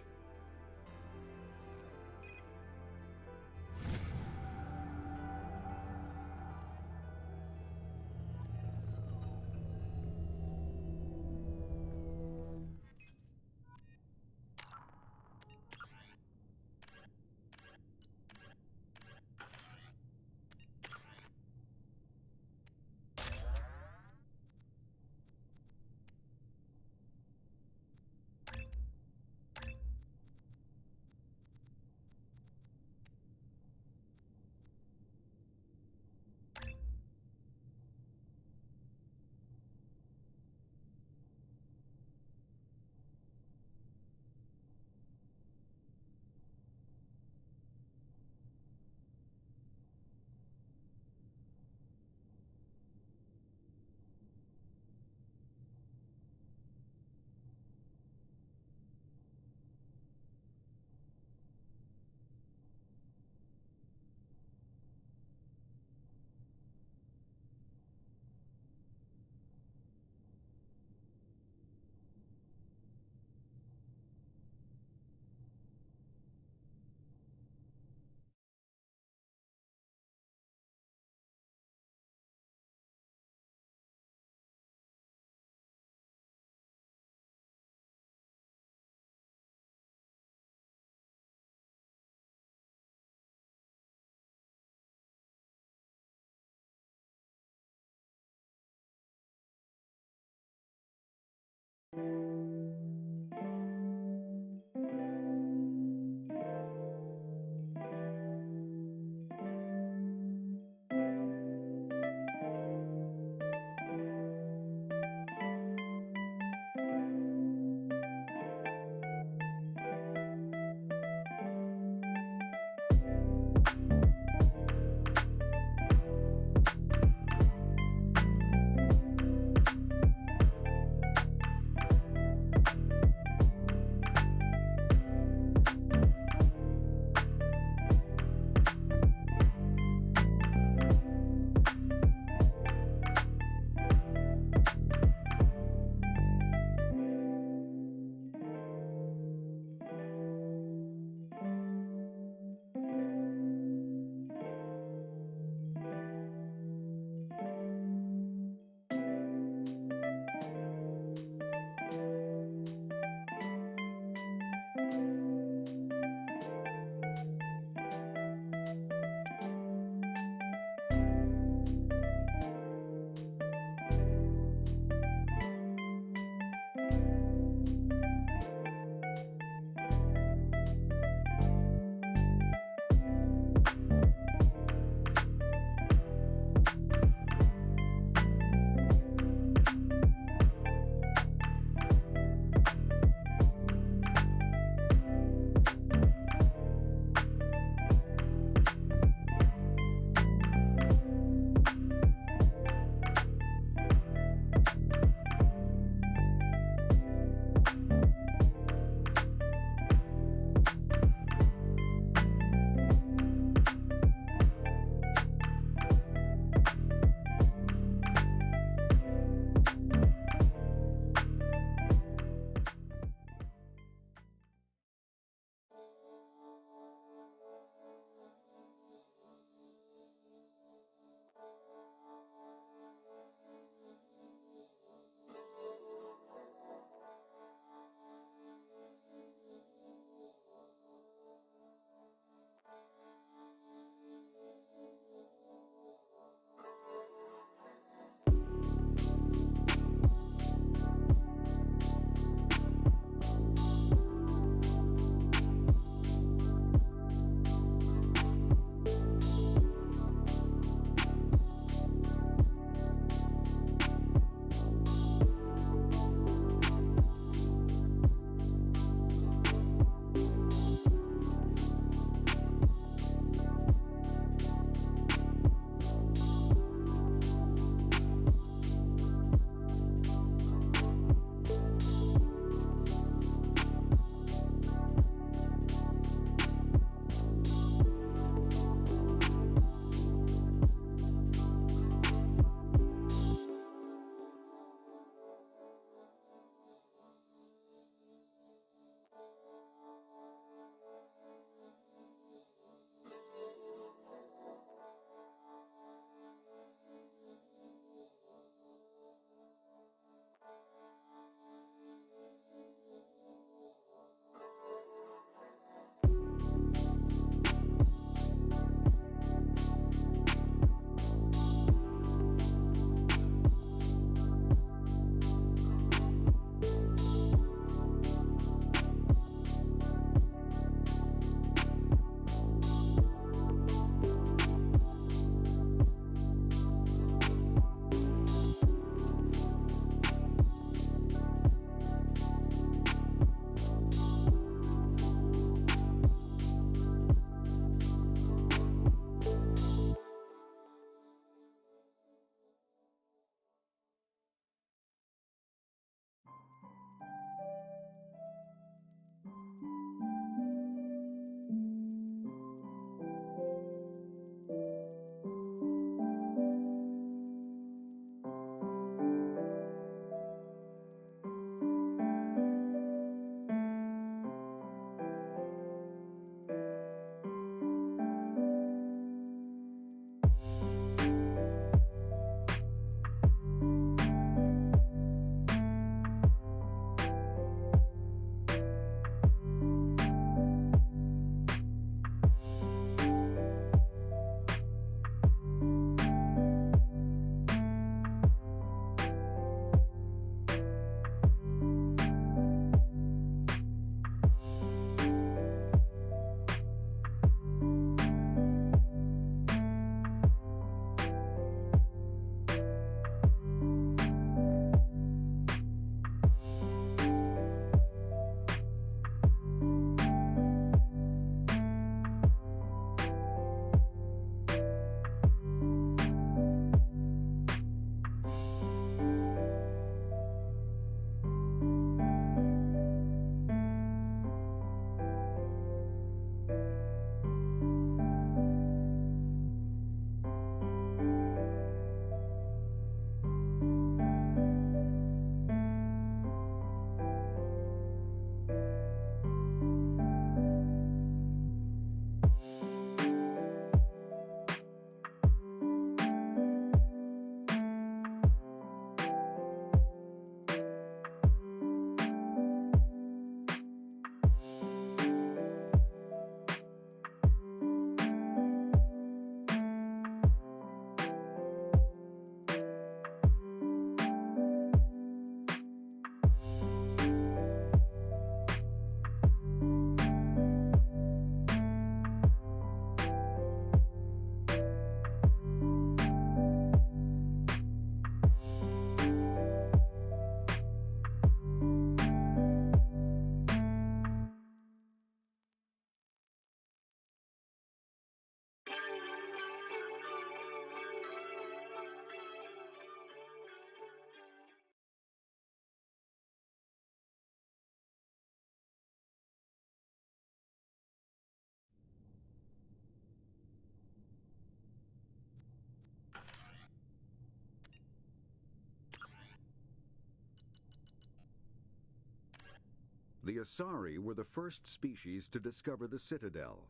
The Asari were the first species to discover the Citadel.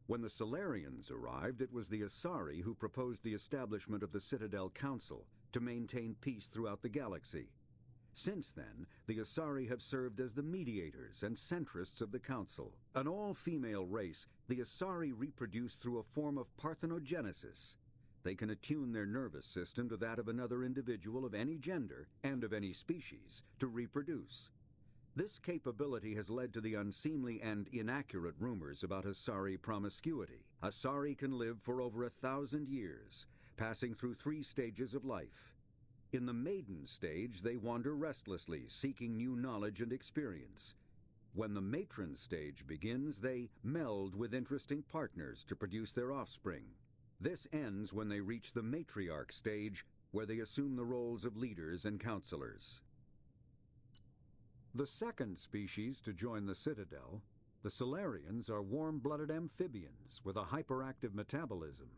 When the Solarians arrived, it was the Asari who proposed the establishment of the Citadel Council to maintain peace throughout the galaxy. Since then, the Asari have served as the mediators and centrists of the Council. An all-female race, the Asari reproduce through a form of parthenogenesis. They can attune their nervous system to that of another individual of any gender and of any species to reproduce. This capability has led to the unseemly and inaccurate rumors about Asari promiscuity. Asari can live for over 1,000 years, passing through 3 stages of life. In the maiden stage, they wander restlessly, seeking new knowledge and experience. When the matron stage begins, they meld with interesting partners to produce their offspring. This ends when they reach the matriarch stage, where they assume the roles of leaders and counselors. The second species to join the Citadel, the Solarians, are warm-blooded amphibians with a hyperactive metabolism.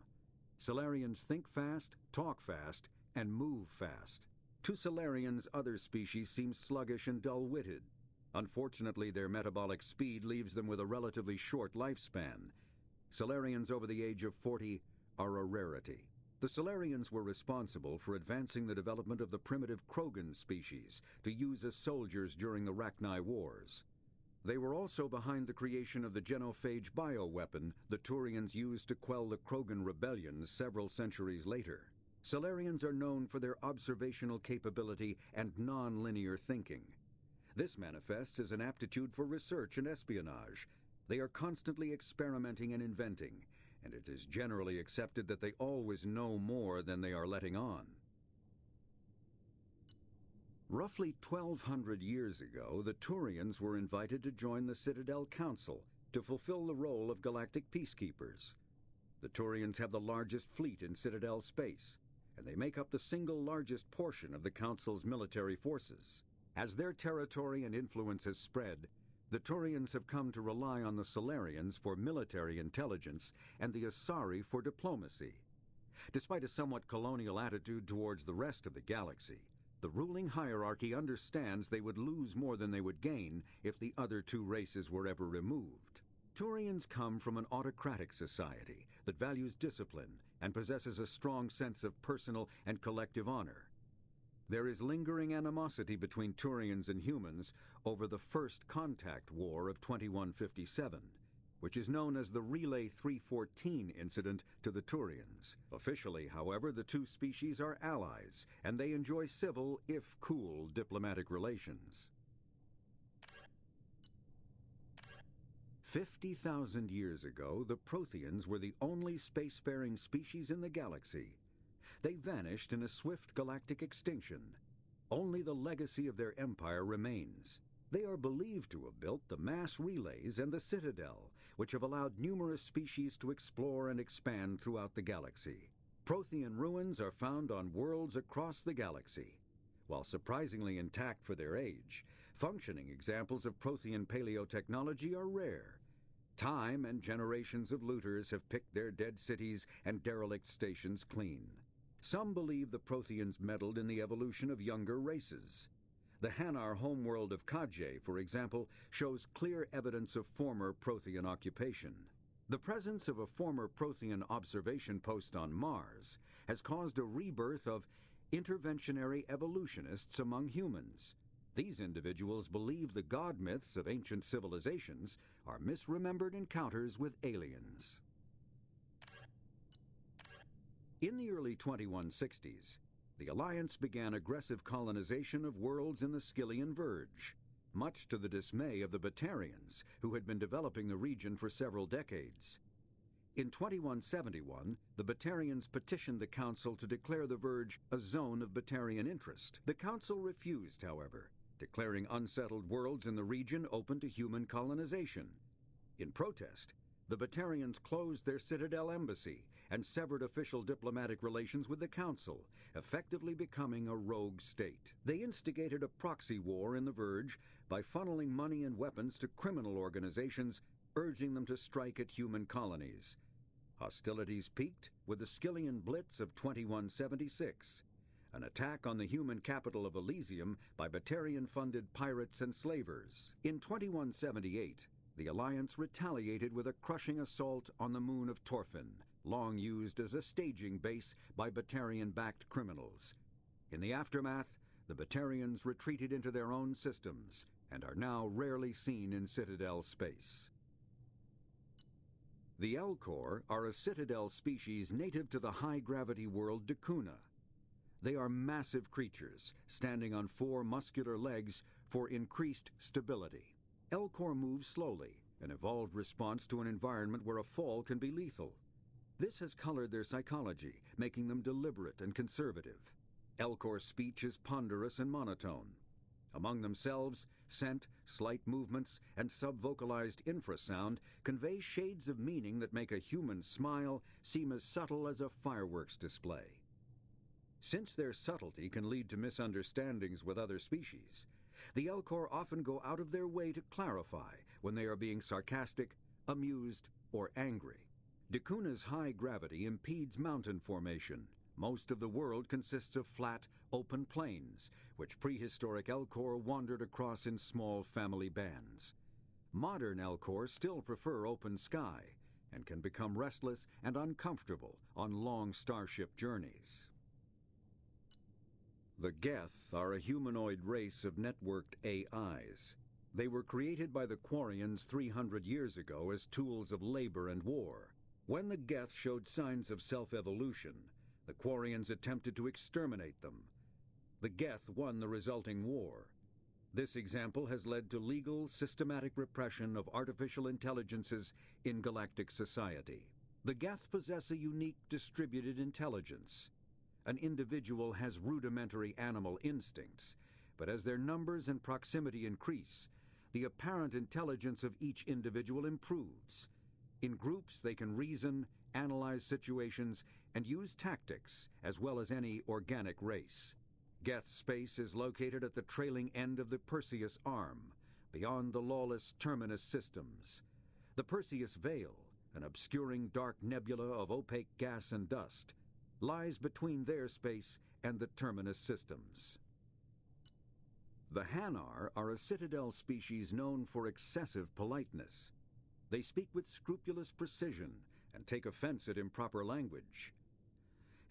Solarians think fast, talk fast, and move fast. To Solarians, other species seem sluggish and dull-witted. Unfortunately, their metabolic speed leaves them with a relatively short lifespan. Solarians over the age of 40 are a rarity. The Solarians were responsible for advancing the development of the primitive Krogan species to use as soldiers during the Rachni Wars. They were also behind the creation of the genophage bioweapon the Turians used to quell the Krogan rebellions several centuries later. Solarians are known for their observational capability and non-linear thinking. This manifests as an aptitude for research and espionage. They are constantly experimenting and inventing, and it is generally accepted that they always know more than they are letting on. Roughly 1,200 years ago, the Turians were invited to join the Citadel Council to fulfill the role of galactic peacekeepers. The Turians have the largest fleet in Citadel space, and they make up the single largest portion of the Council's military forces. As their territory and influence has spread, the Turians have come to rely on the Solarians for military intelligence and the Asari for diplomacy. Despite a somewhat colonial attitude towards the rest of the galaxy, the ruling hierarchy understands they would lose more than they would gain if the other 2 races were ever removed. Turians come from an autocratic society that values discipline and possesses a strong sense of personal and collective honor. There is lingering animosity between Turians and humans over the First Contact War of 2157, which is known as the Relay 314 incident to the Turians. Officially, however, the 2 species are allies, and they enjoy civil, if cool, diplomatic relations. 50,000 years ago, the Protheans were the only spacefaring species in the galaxy. They vanished in a swift galactic extinction. Only the legacy of their empire remains. They are believed to have built the mass relays and the Citadel, which have allowed numerous species to explore and expand throughout the galaxy. Prothean ruins are found on worlds across the galaxy. While surprisingly intact for their age, functioning examples of Prothean paleotechnology are rare. Time and generations of looters have picked their dead cities and derelict stations clean. Some believe the Protheans meddled in the evolution of younger races. The Hanar homeworld of Kaje, for example, shows clear evidence of former Prothean occupation. The presence of a former Prothean observation post on Mars has caused a rebirth of interventionary evolutionists among humans. These individuals believe the god myths of ancient civilizations are misremembered encounters with aliens. In the early 2160s, the Alliance began aggressive colonization of worlds in the Skyllian Verge, much to the dismay of the Batarians, who had been developing the region for several decades. In 2171, the Batarians petitioned the Council to declare the Verge a zone of Batarian interest. The Council refused, however, declaring unsettled worlds in the region open to human colonization. In protest, the Batarians closed their Citadel embassy and severed official diplomatic relations with the Council, effectively becoming a rogue state. They instigated a proxy war in the Verge by funneling money and weapons to criminal organizations, urging them to strike at human colonies. Hostilities peaked with the Skyllian Blitz of 2176. an attack on the human capital of Elysium by Batarian-funded pirates and slavers. In 2178, the Alliance retaliated with a crushing assault on the moon of Torfin, long used as a staging base by Batarian-backed criminals. In the aftermath, the Batarians retreated into their own systems and are now rarely seen in Citadel space. The Elcor are a Citadel species native to the high-gravity world Dakuna. They are massive creatures, standing on 4 muscular legs for increased stability. Elcor move slowly, an evolved response to an environment where a fall can be lethal. This has colored their psychology, making them deliberate and conservative. Elcor's speech is ponderous and monotone. Among themselves, scent, slight movements, and subvocalized infrasound convey shades of meaning that make a human smile seem as subtle as a fireworks display. Since their subtlety can lead to misunderstandings with other species, the Elcor often go out of their way to clarify when they are being sarcastic, amused, or angry. Dakuna's high gravity impedes mountain formation. Most of the world consists of flat, open plains, which prehistoric Elcor wandered across in small family bands. Modern Elcor still prefer open sky and can become restless and uncomfortable on long starship journeys. The Geth are a humanoid race of networked AIs. They were created by the Quarians 300 years ago as tools of labor and war. When the Geth showed signs of self-evolution, the Quarians attempted to exterminate them. The Geth won the resulting war. This example has led to legal, systematic repression of artificial intelligences in galactic society. The Geth possess a unique distributed intelligence. An individual has rudimentary animal instincts, but as their numbers and proximity increase, the apparent intelligence of each individual improves. In groups, they can reason, analyze situations, and use tactics as well as any organic race. Geth space is located at the trailing end of the Perseus Arm, beyond the lawless Terminus systems. The Perseus Veil, an obscuring dark nebula of opaque gas and dust, lies between their space and the Terminus systems. The Hanar are a Citadel species known for excessive politeness. They speak with scrupulous precision and take offense at improper language.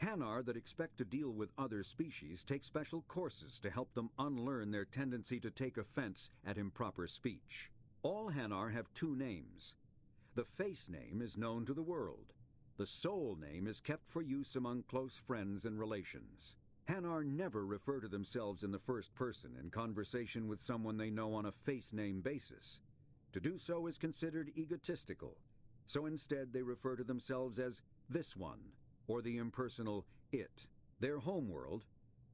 Hanar that expect to deal with other species take special courses to help them unlearn their tendency to take offense at improper speech. All Hanar have 2 names. The face name is known to the world. The soul name is kept for use among close friends and relations. Hanar never refer to themselves in the first person in conversation with someone they know on a face name basis. To do so is considered egotistical, so instead they refer to themselves as this one, or the impersonal it. Their homeworld,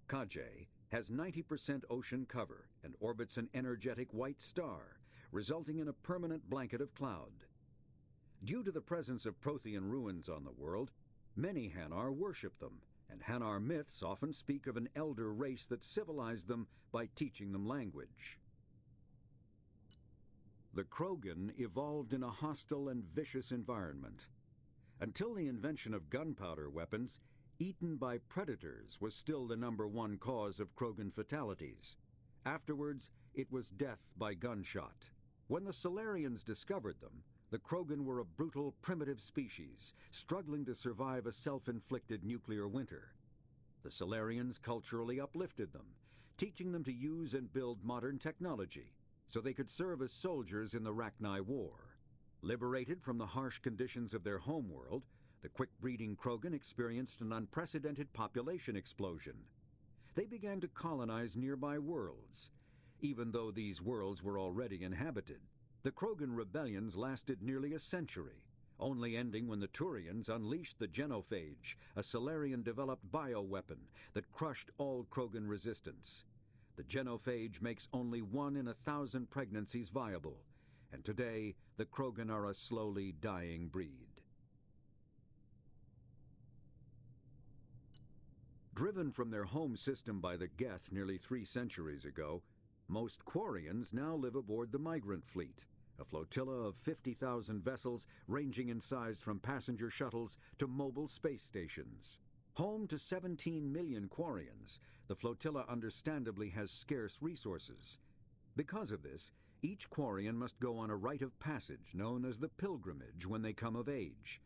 Kajay, has 90% ocean cover and orbits an energetic white star, resulting in a permanent blanket of cloud. Due to the presence of Prothean ruins on the world, many Hanar worship them, and Hanar myths often speak of an elder race that civilized them by teaching them language. The Krogan evolved in a hostile and vicious environment. Until the invention of gunpowder weapons, eaten by predators was still the #1 cause of Krogan fatalities. Afterwards, it was death by gunshot. When the Solarians discovered them, the Krogan were a brutal, primitive species, struggling to survive a self-inflicted nuclear winter. The Solarians culturally uplifted them, teaching them to use and build modern technology, so they could serve as soldiers in the Rachni War. Liberated from the harsh conditions of their homeworld, the quick-breeding Krogan experienced an unprecedented population explosion. They began to colonize nearby worlds, even though these worlds were already inhabited. The Krogan rebellions lasted nearly a century, only ending when the Turians unleashed the Genophage, a Solarian-developed bioweapon that crushed all Krogan resistance. The Genophage makes only 1 in 1,000 pregnancies viable, and today the Krogan are a slowly dying breed. Driven from their home system by the Geth nearly 3 centuries ago, most Quarians now live aboard the Migrant Fleet, a flotilla of 50,000 vessels ranging in size from passenger shuttles to mobile space stations. Home to 17 million Quarians, the flotilla understandably has scarce resources. Because of this, each Quarian must go on a rite of passage known as the pilgrimage when they come of age.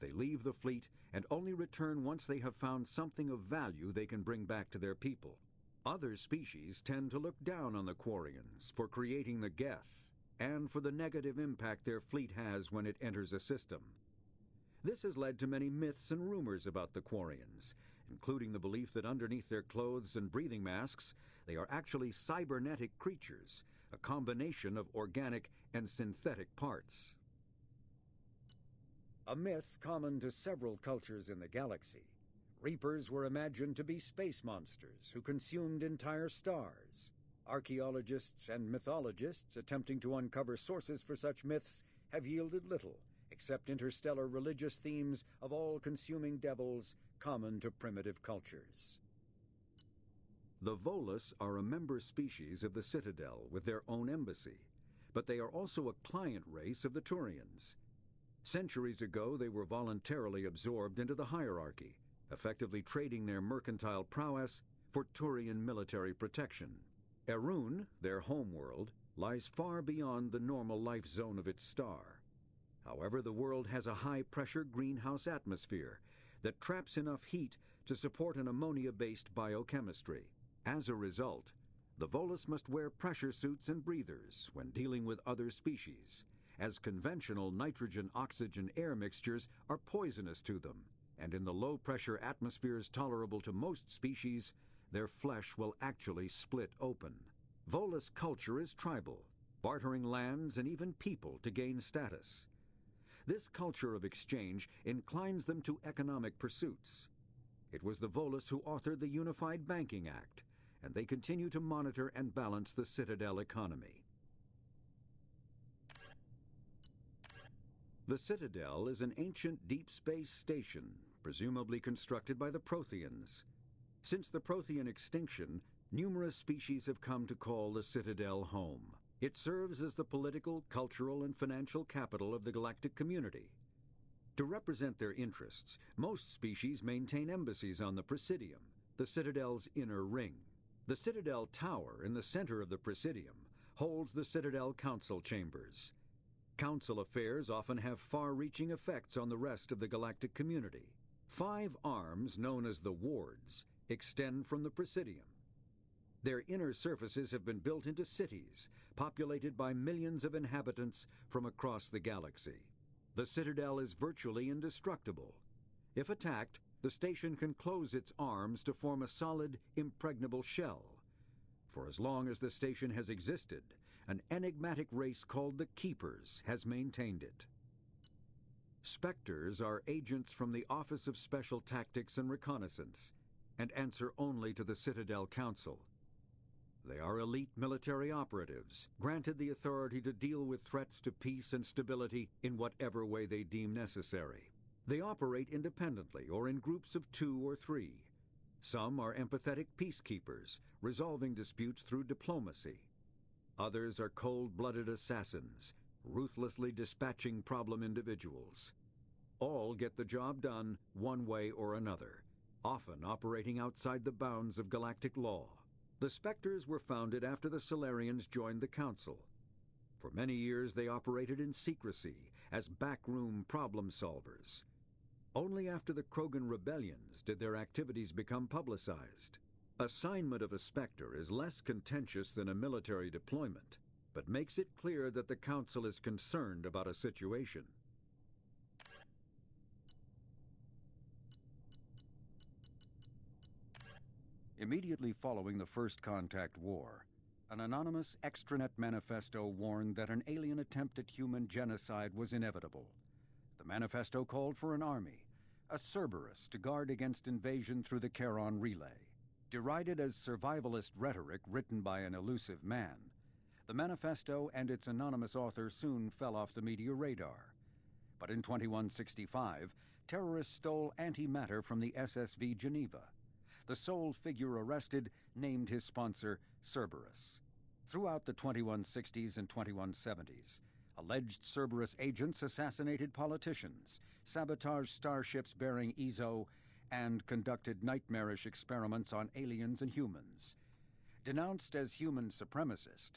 They leave the fleet and only return once they have found something of value they can bring back to their people. Other species tend to look down on the Quarians for creating the Geth and for the negative impact their fleet has when it enters a system. This has led to many myths and rumors about the Quarians, including the belief that underneath their clothes and breathing masks, they are actually cybernetic creatures, a combination of organic and synthetic parts. A myth common to several cultures in the galaxy. Reapers were imagined to be space monsters who consumed entire stars. Archaeologists and mythologists attempting to uncover sources for such myths have yielded little, except interstellar religious themes of all-consuming devils common to primitive cultures. The Volus are a member species of the Citadel with their own embassy, but they are also a client race of the Turians. Centuries ago, they were voluntarily absorbed into the hierarchy, effectively trading their mercantile prowess for Turian military protection. Erun, their homeworld, lies far beyond the normal life zone of its star. However, the world has a high-pressure greenhouse atmosphere that traps enough heat to support an ammonia-based biochemistry. As a result, the Volus must wear pressure suits and breathers when dealing with other species, as conventional nitrogen-oxygen-air mixtures are poisonous to them, and in the low-pressure atmospheres tolerable to most species, their flesh will actually split open. Volus culture is tribal, bartering lands and even people to gain status. This culture of exchange inclines them to economic pursuits. It was the Volus who authored the Unified Banking Act, and they continue to monitor and balance the Citadel economy. The Citadel is an ancient deep space station, presumably constructed by the Protheans. Since the Prothean extinction, numerous species have come to call the Citadel home. It serves as the political, cultural, and financial capital of the galactic community. To represent their interests, most species maintain embassies on the Presidium, the Citadel's inner ring. The Citadel Tower in the center of the Presidium holds the Citadel Council chambers. Council affairs often have far-reaching effects on the rest of the galactic community. 5 arms, known as the wards, extend from the Presidium. Their inner surfaces have been built into cities, populated by millions of inhabitants from across the galaxy. The Citadel is virtually indestructible. If attacked, the station can close its arms to form a solid, impregnable shell. For as long as the station has existed, an enigmatic race called the Keepers has maintained it. Spectres are agents from the Office of Special Tactics and Reconnaissance, and answer only to the Citadel Council. They are elite military operatives, granted the authority to deal with threats to peace and stability in whatever way they deem necessary. They operate independently or in groups of 2 or 3. Some are empathetic peacekeepers, resolving disputes through diplomacy. Others are cold-blooded assassins, ruthlessly dispatching problem individuals. All get the job done one way or another, often operating outside the bounds of galactic law. The Spectres were founded after the Solarians joined the Council. For many years they operated in secrecy as backroom problem solvers. Only after the Krogan rebellions did their activities become publicized. Assignment of a Spectre is less contentious than a military deployment, but makes it clear that the Council is concerned about a situation. Immediately following the First Contact War, an anonymous extranet manifesto warned that an alien attempt at human genocide was inevitable. The manifesto called for an army, a Cerberus, to guard against invasion through the Charon Relay. Derided as survivalist rhetoric written by an elusive man, the manifesto and its anonymous author soon fell off the media radar. But in 2165, terrorists stole antimatter from the SSV Geneva. The sole figure arrested named his sponsor Cerberus. Throughout the 2160s and 2170s, alleged Cerberus agents assassinated politicians, sabotaged starships bearing Ezo, and conducted nightmarish experiments on aliens and humans. Denounced as human supremacist,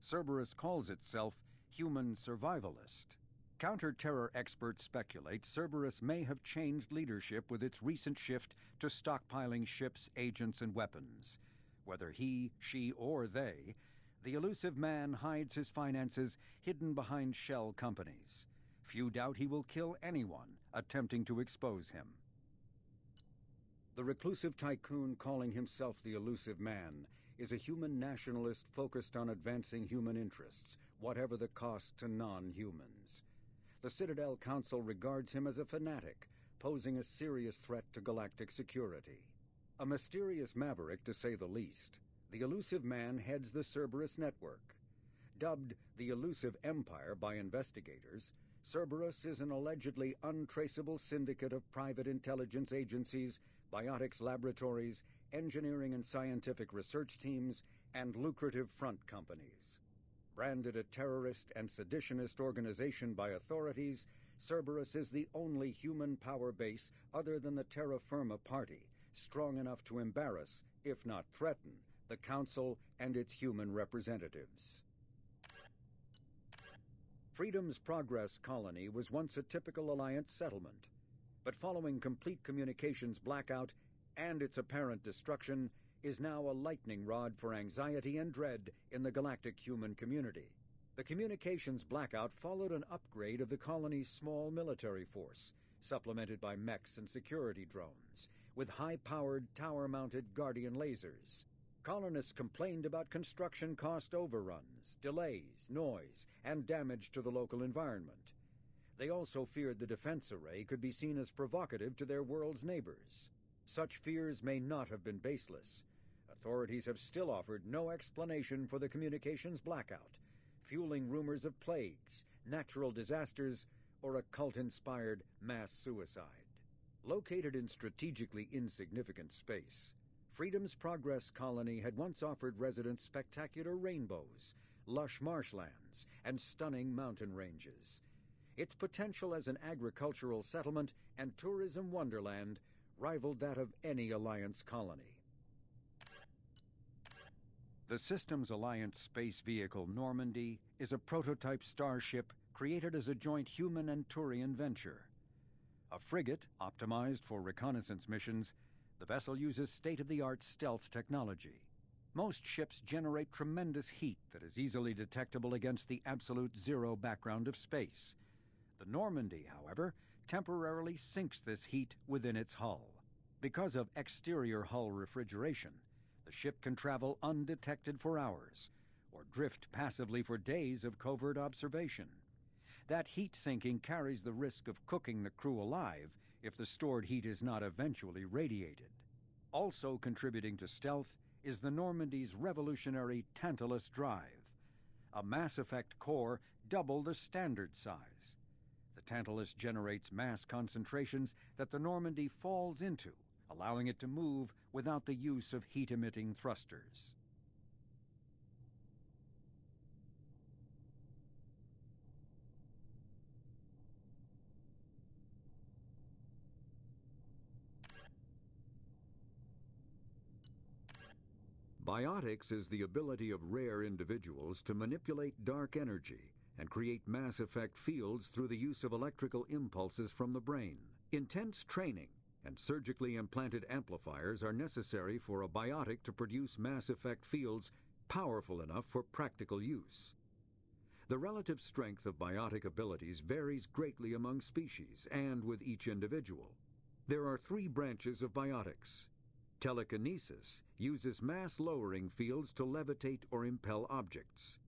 Cerberus calls itself human survivalist. Counter-terror experts speculate Cerberus may have changed leadership with its recent shift to stockpiling ships, agents, and weapons. Whether he, she, or they, the elusive man hides his finances hidden behind shell companies. Few doubt he will kill anyone attempting to expose him. The reclusive tycoon calling himself the Illusive Man is a human nationalist focused on advancing human interests, whatever the cost to non-humans. The Citadel Council regards him as a fanatic, posing a serious threat to galactic security. A mysterious maverick, to say the least, the Illusive Man heads the Cerberus network. Dubbed the Illusive Empire by investigators, Cerberus is an allegedly untraceable syndicate of private intelligence agencies, biotics laboratories, engineering and scientific research teams, and lucrative front companies. Branded a terrorist and seditionist organization by authorities, Cerberus is the only human power base other than the Terra Firma Party, strong enough to embarrass, if not threaten, the Council and its human representatives. Freedom's Progress colony was once a typical Alliance settlement, but following complete communications blackout and its apparent destruction, is now a lightning rod for anxiety and dread in the galactic human community. The communications blackout followed an upgrade of the colony's small military force, supplemented by mechs and security drones, with high-powered, tower-mounted Guardian lasers. Colonists complained about construction cost overruns, delays, noise, and damage to the local environment. They also feared the defense array could be seen as provocative to their world's neighbors. Such fears may not have been baseless. Authorities have still offered no explanation for the communications blackout, fueling rumors of plagues, natural disasters, or a cult-inspired mass suicide. Located in strategically insignificant space, Freedom's Progress colony had once offered residents spectacular rainbows, lush marshlands, and stunning mountain ranges. Its potential as an agricultural settlement and tourism wonderland rivaled that of any Alliance colony. The Systems Alliance space vehicle Normandy is a prototype starship created as a joint human and Turian venture. A frigate optimized for reconnaissance missions, the vessel uses state-of-the-art stealth technology. Most ships generate tremendous heat that is easily detectable against the absolute zero background of space. The Normandy, however, temporarily sinks this heat within its hull. Because of exterior hull refrigeration, the ship can travel undetected for hours, or drift passively for days of covert observation. That heat sinking carries the risk of cooking the crew alive if the stored heat is not eventually radiated. Also contributing to stealth is the Normandy's revolutionary Tantalus drive, a Mass Effect core double the standard size. The Tantalus generates mass concentrations that the Normandy falls into, allowing it to move without the use of heat-emitting thrusters. Biotics is the ability of rare individuals to manipulate dark energy and create mass effect fields through the use of electrical impulses from the brain. Intense training and surgically implanted amplifiers are necessary for a biotic to produce mass effect fields powerful enough for practical use. The relative strength of biotic abilities varies greatly among species and with each individual. There are 3 branches of biotics. Telekinesis uses mass-lowering fields to levitate or impel objects.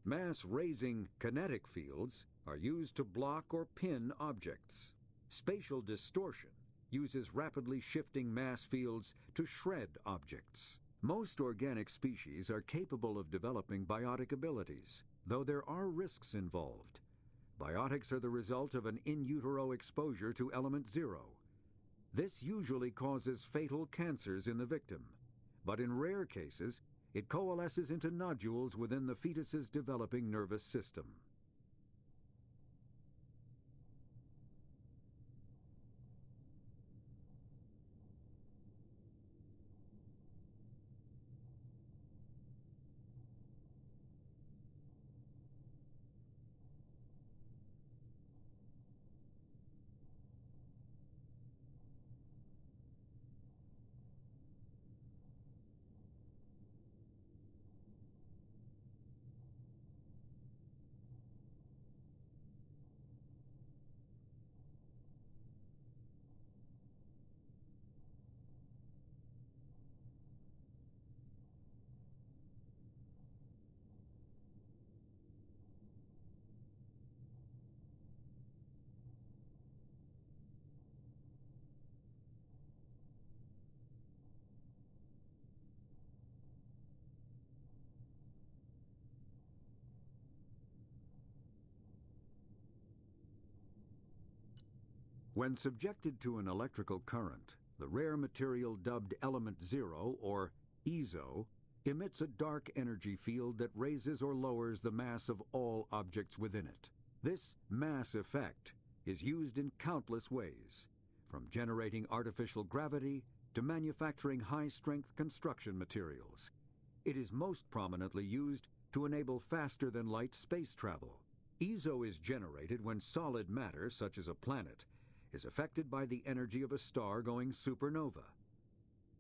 Mass-raising kinetic fields are used to block or pin objects. Spatial distortion uses rapidly shifting mass fields to shred objects. Most organic species are capable of developing biotic abilities, though there are risks involved. Biotics are the result of an in utero exposure to element 0. This usually causes fatal cancers in the victim, but in rare cases, it coalesces into nodules within the fetus's developing nervous system. When subjected to an electrical current, the rare material dubbed Element Zero, or EZO, emits a dark energy field that raises or lowers the mass of all objects within it. This mass effect is used in countless ways, from generating artificial gravity to manufacturing high-strength construction materials. It is most prominently used to enable faster-than-light space travel. EZO is generated when solid matter, such as a planet, is affected by the energy of a star going supernova.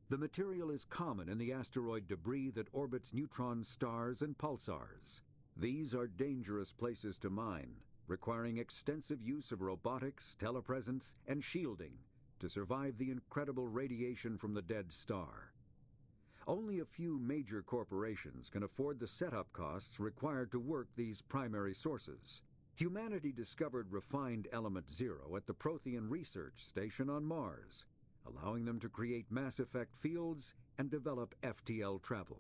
The material is common in the asteroid debris that orbits neutron stars and pulsars. These are dangerous places to mine, requiring extensive use of robotics, telepresence, and shielding to survive the incredible radiation from the dead star. Only a few major corporations can afford the setup costs required to work these primary sources. Humanity discovered refined Element Zero at the Prothean Research Station on Mars, allowing them to create mass effect fields and develop FTL travel.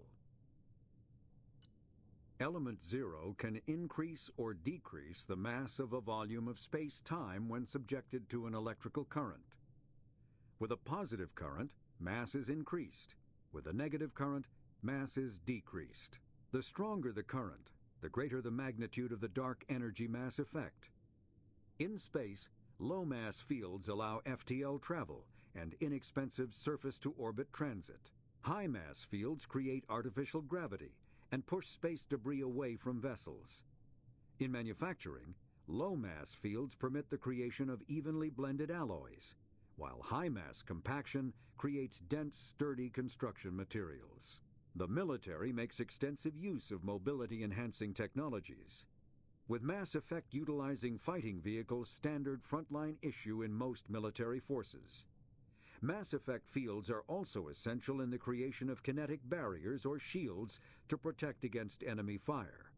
Element Zero can increase or decrease the mass of a volume of space-time when subjected to an electrical current. With a positive current, mass is increased. With a negative current, mass is decreased. The stronger the current, the greater the magnitude of the dark energy mass effect. In space, low-mass fields allow FTL travel and inexpensive surface-to-orbit transit. High-mass fields create artificial gravity and push space debris away from vessels. In manufacturing, low-mass fields permit the creation of evenly blended alloys, while high-mass compaction creates dense, sturdy construction materials. The military makes extensive use of mobility-enhancing technologies, with mass effect utilizing fighting vehicles standard frontline issue in most military forces. Mass effect fields are also essential in the creation of kinetic barriers or shields to protect against enemy fire.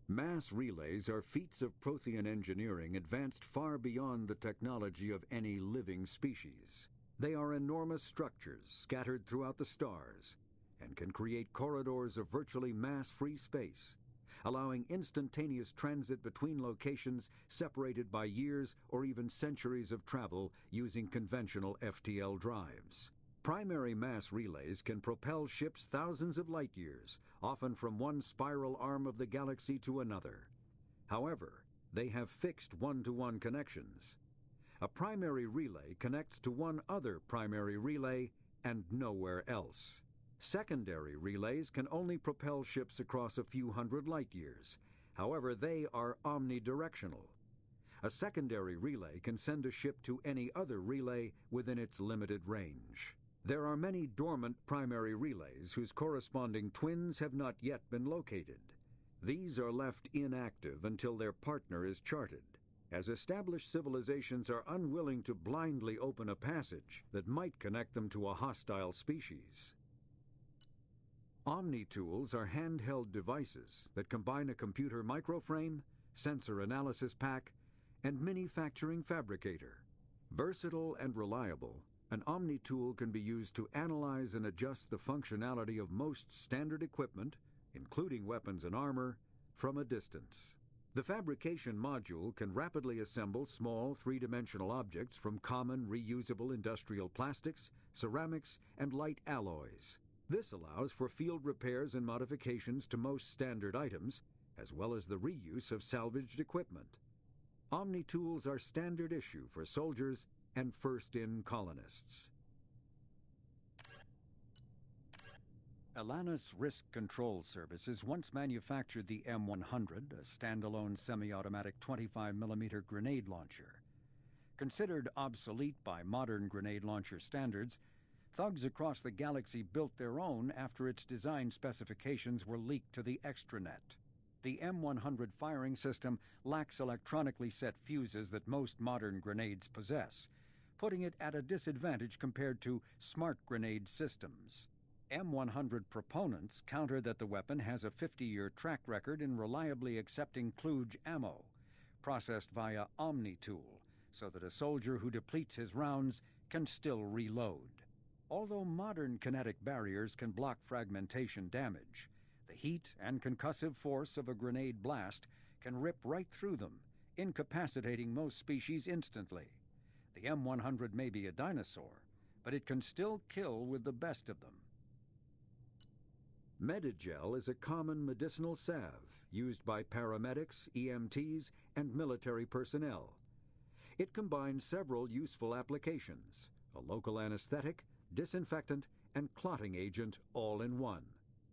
Mass relays are feats of Prothean engineering advanced far beyond the technology of any living species. They are enormous structures scattered throughout the stars and can create corridors of virtually mass-free space, allowing instantaneous transit between locations separated by years or even centuries of travel using conventional FTL drives. Primary mass relays can propel ships thousands of light years, often from one spiral arm of the galaxy to another. However, they have fixed one-to-one connections. A primary relay connects to one other primary relay and nowhere else. Secondary relays can only propel ships across a few hundred light years. However, they are omnidirectional. A secondary relay can send a ship to any other relay within its limited range. There are many dormant primary relays whose corresponding twins have not yet been located. These are left inactive until their partner is charted, as established civilizations are unwilling to blindly open a passage that might connect them to a hostile species. Omni-tools are handheld devices that combine a computer microframe, sensor analysis pack, and manufacturing fabricator. Versatile and reliable, an Omni-tool can be used to analyze and adjust the functionality of most standard equipment, including weapons and armor, from a distance. The fabrication module can rapidly assemble small three-dimensional objects from common reusable industrial plastics, ceramics, and light alloys. This allows for field repairs and modifications to most standard items, as well as the reuse of salvaged equipment. Omni-tools are standard issue for soldiers and first-in colonists. Alanis Risk Control Services once manufactured the M100, a standalone semi-automatic 25mm grenade launcher. Considered obsolete by modern grenade launcher standards, thugs across the galaxy built their own after its design specifications were leaked to the extranet. The M100 firing system lacks electronically set fuses that most modern grenades possess, putting it at a disadvantage compared to smart grenade systems. M100 proponents counter that the weapon has a 50-year track record in reliably accepting kludge ammo, processed via Omni-tool, so that a soldier who depletes his rounds can still reload. Although modern kinetic barriers can block fragmentation damage, the heat and concussive force of a grenade blast can rip right through them, incapacitating most species instantly. The M100 may be a dinosaur, but it can still kill with the best of them. Medigel is a common medicinal salve used by paramedics, EMTs, and military personnel. It combines several useful applications: a local anesthetic, disinfectant, and clotting agent all in one.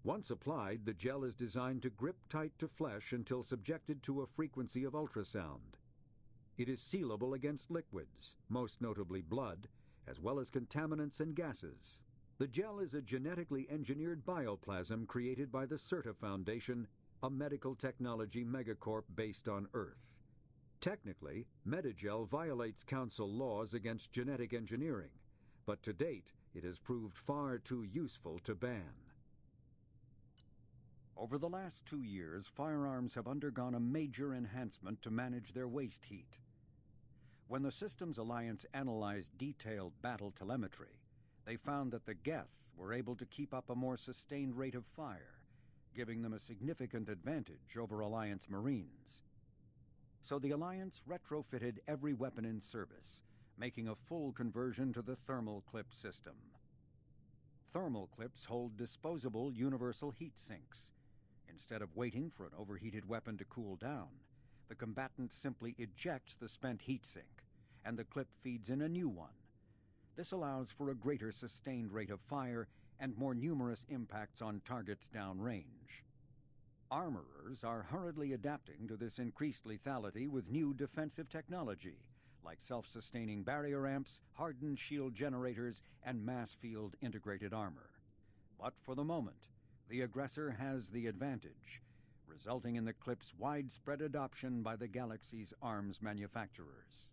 Once applied, the gel is designed to grip tight to flesh until subjected to a frequency of ultrasound. It is sealable against liquids, most notably blood, as well as contaminants and gases. The gel is a genetically engineered bioplasm created by the CERTA Foundation, a medical technology megacorp based on Earth. Technically, Medigel violates Council laws against genetic engineering, but to date, it has proved far too useful to ban. Over the last 2 years, firearms have undergone a major enhancement to manage their waste heat. When the Systems Alliance analyzed detailed battle telemetry, they found that the Geth were able to keep up a more sustained rate of fire, giving them a significant advantage over Alliance Marines. So the Alliance retrofitted every weapon in service, making a full conversion to the thermal clip system. Thermal clips hold disposable universal heat sinks. Instead of waiting for an overheated weapon to cool down, the combatant simply ejects the spent heat sink, and the clip feeds in a new one. This allows for a greater sustained rate of fire and more numerous impacts on targets downrange. Armorers are hurriedly adapting to this increased lethality with new defensive technology, like self-sustaining barrier ramps, hardened shield generators, and mass field integrated armor. But for the moment, the aggressor has the advantage, resulting in the clip's widespread adoption by the galaxy's arms manufacturers.